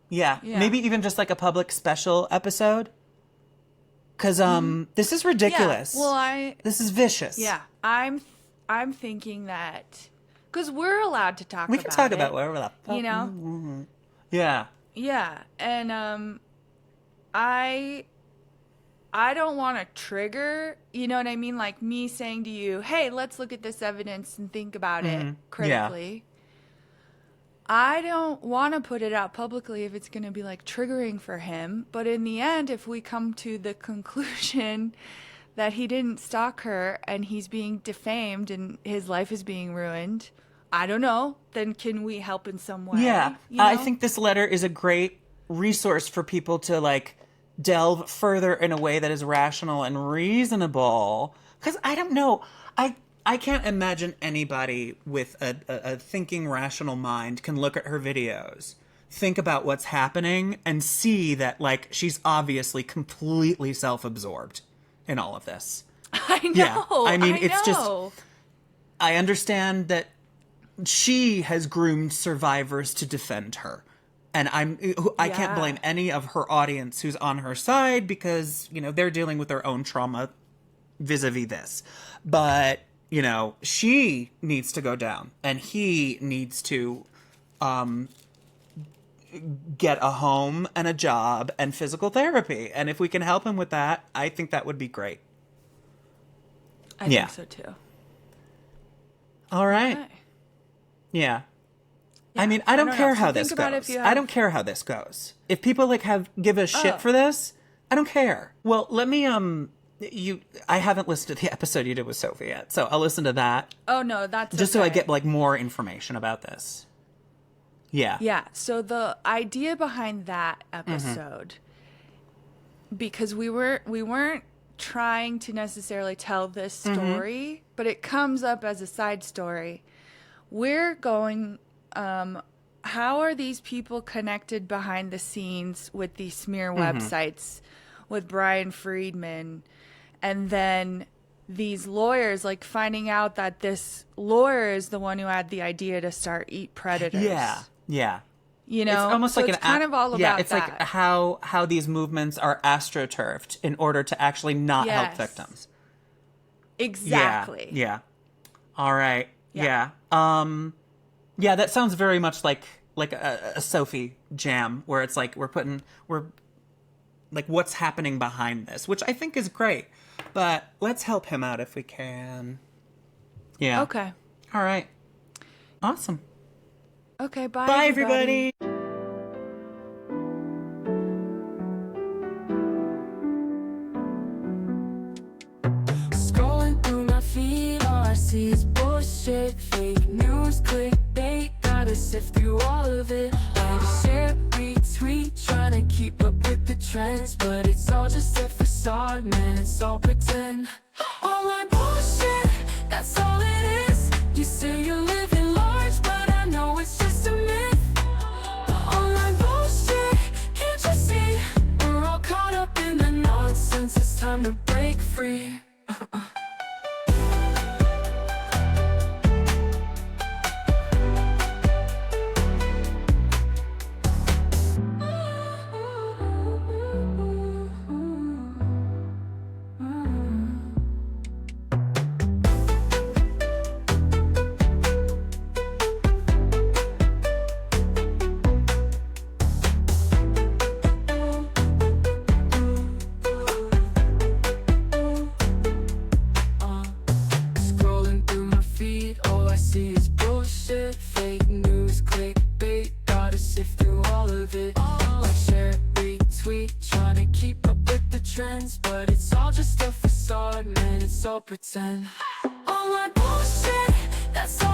Yeah. Maybe even just like a public special episode. Cause, this is ridiculous. Yeah. Well, this is vicious. Yeah. I'm thinking that, cause we're allowed to talk about it. We can talk about whatever the fuck. You know? Yeah. Yeah, and I don't want to trigger, you know what I mean? Like me saying to you, "Hey, let's look at this evidence and think about it critically." Yeah. I don't want to put it out publicly if it's going to be like triggering for him. But in the end, if we come to the conclusion that he didn't stalk her and he's being defamed and his life is being ruined, I don't know, then can we help in some way? Yeah. You know? I think this letter is a great resource for people to, like, delve further in a way that is rational and reasonable. Because I don't know. I can't imagine anybody with a thinking, rational mind can look at her videos, think about what's happening, and see that, like, she's obviously completely self-absorbed in all of this. I know. Yeah. I mean, it's just, I understand that she has groomed survivors to defend her. And I can't blame any of her audience who's on her side because, you know, they're dealing with their own trauma vis-a-vis this. But, you know, she needs to go down and he needs to get a home and a job and physical therapy. And if we can help him with that, I think that would be great. I think so too. All right. Okay. Yeah. I mean, I don't care how this goes. Have... I don't care how this goes. If people like give a shit for this, I don't care. Well, let me I haven't listened to the episode you did with Sophie yet, so I'll listen to that. Oh no, that's just so I get like more information about this. Yeah. Yeah. So the idea behind that episode, because we weren't trying to necessarily tell this story, but it comes up as a side story. We're going, how are these people connected behind the scenes with these smear websites, with Brian Friedman, and then these lawyers, like finding out that this lawyer is the one who had the idea to start Eat Predators. Yeah, yeah. You know, it's almost so like it's kind of all about it's that. like how these movements are astroturfed in order to actually not help victims. Exactly. Yeah. All right. Yeah. Yeah, that sounds very much like a Sophie jam where it's like we're like what's happening behind this, which I think is great. But let's help him out if we can. Yeah. Okay. All right. Awesome. Okay, bye. Bye, everybody. Scrolling through my feed, all I see is bullshit, fake news, clickbait. Gotta sift through all of it. I share, retweet, trying to keep up with the trends, but it's all just a facade, man. It's all pretend. Online bullshit, that's all it is. You say you're living large, but I know it's just a myth. Online bullshit, can't you see? We're all caught up in the nonsense. It's time to break free. I see is bullshit, fake news, clickbait. Gotta sift through all of it. Like share, retweet, trying to keep up with the trends, but it's all just a facade, man, it's all pretend. All my bullshit, that's all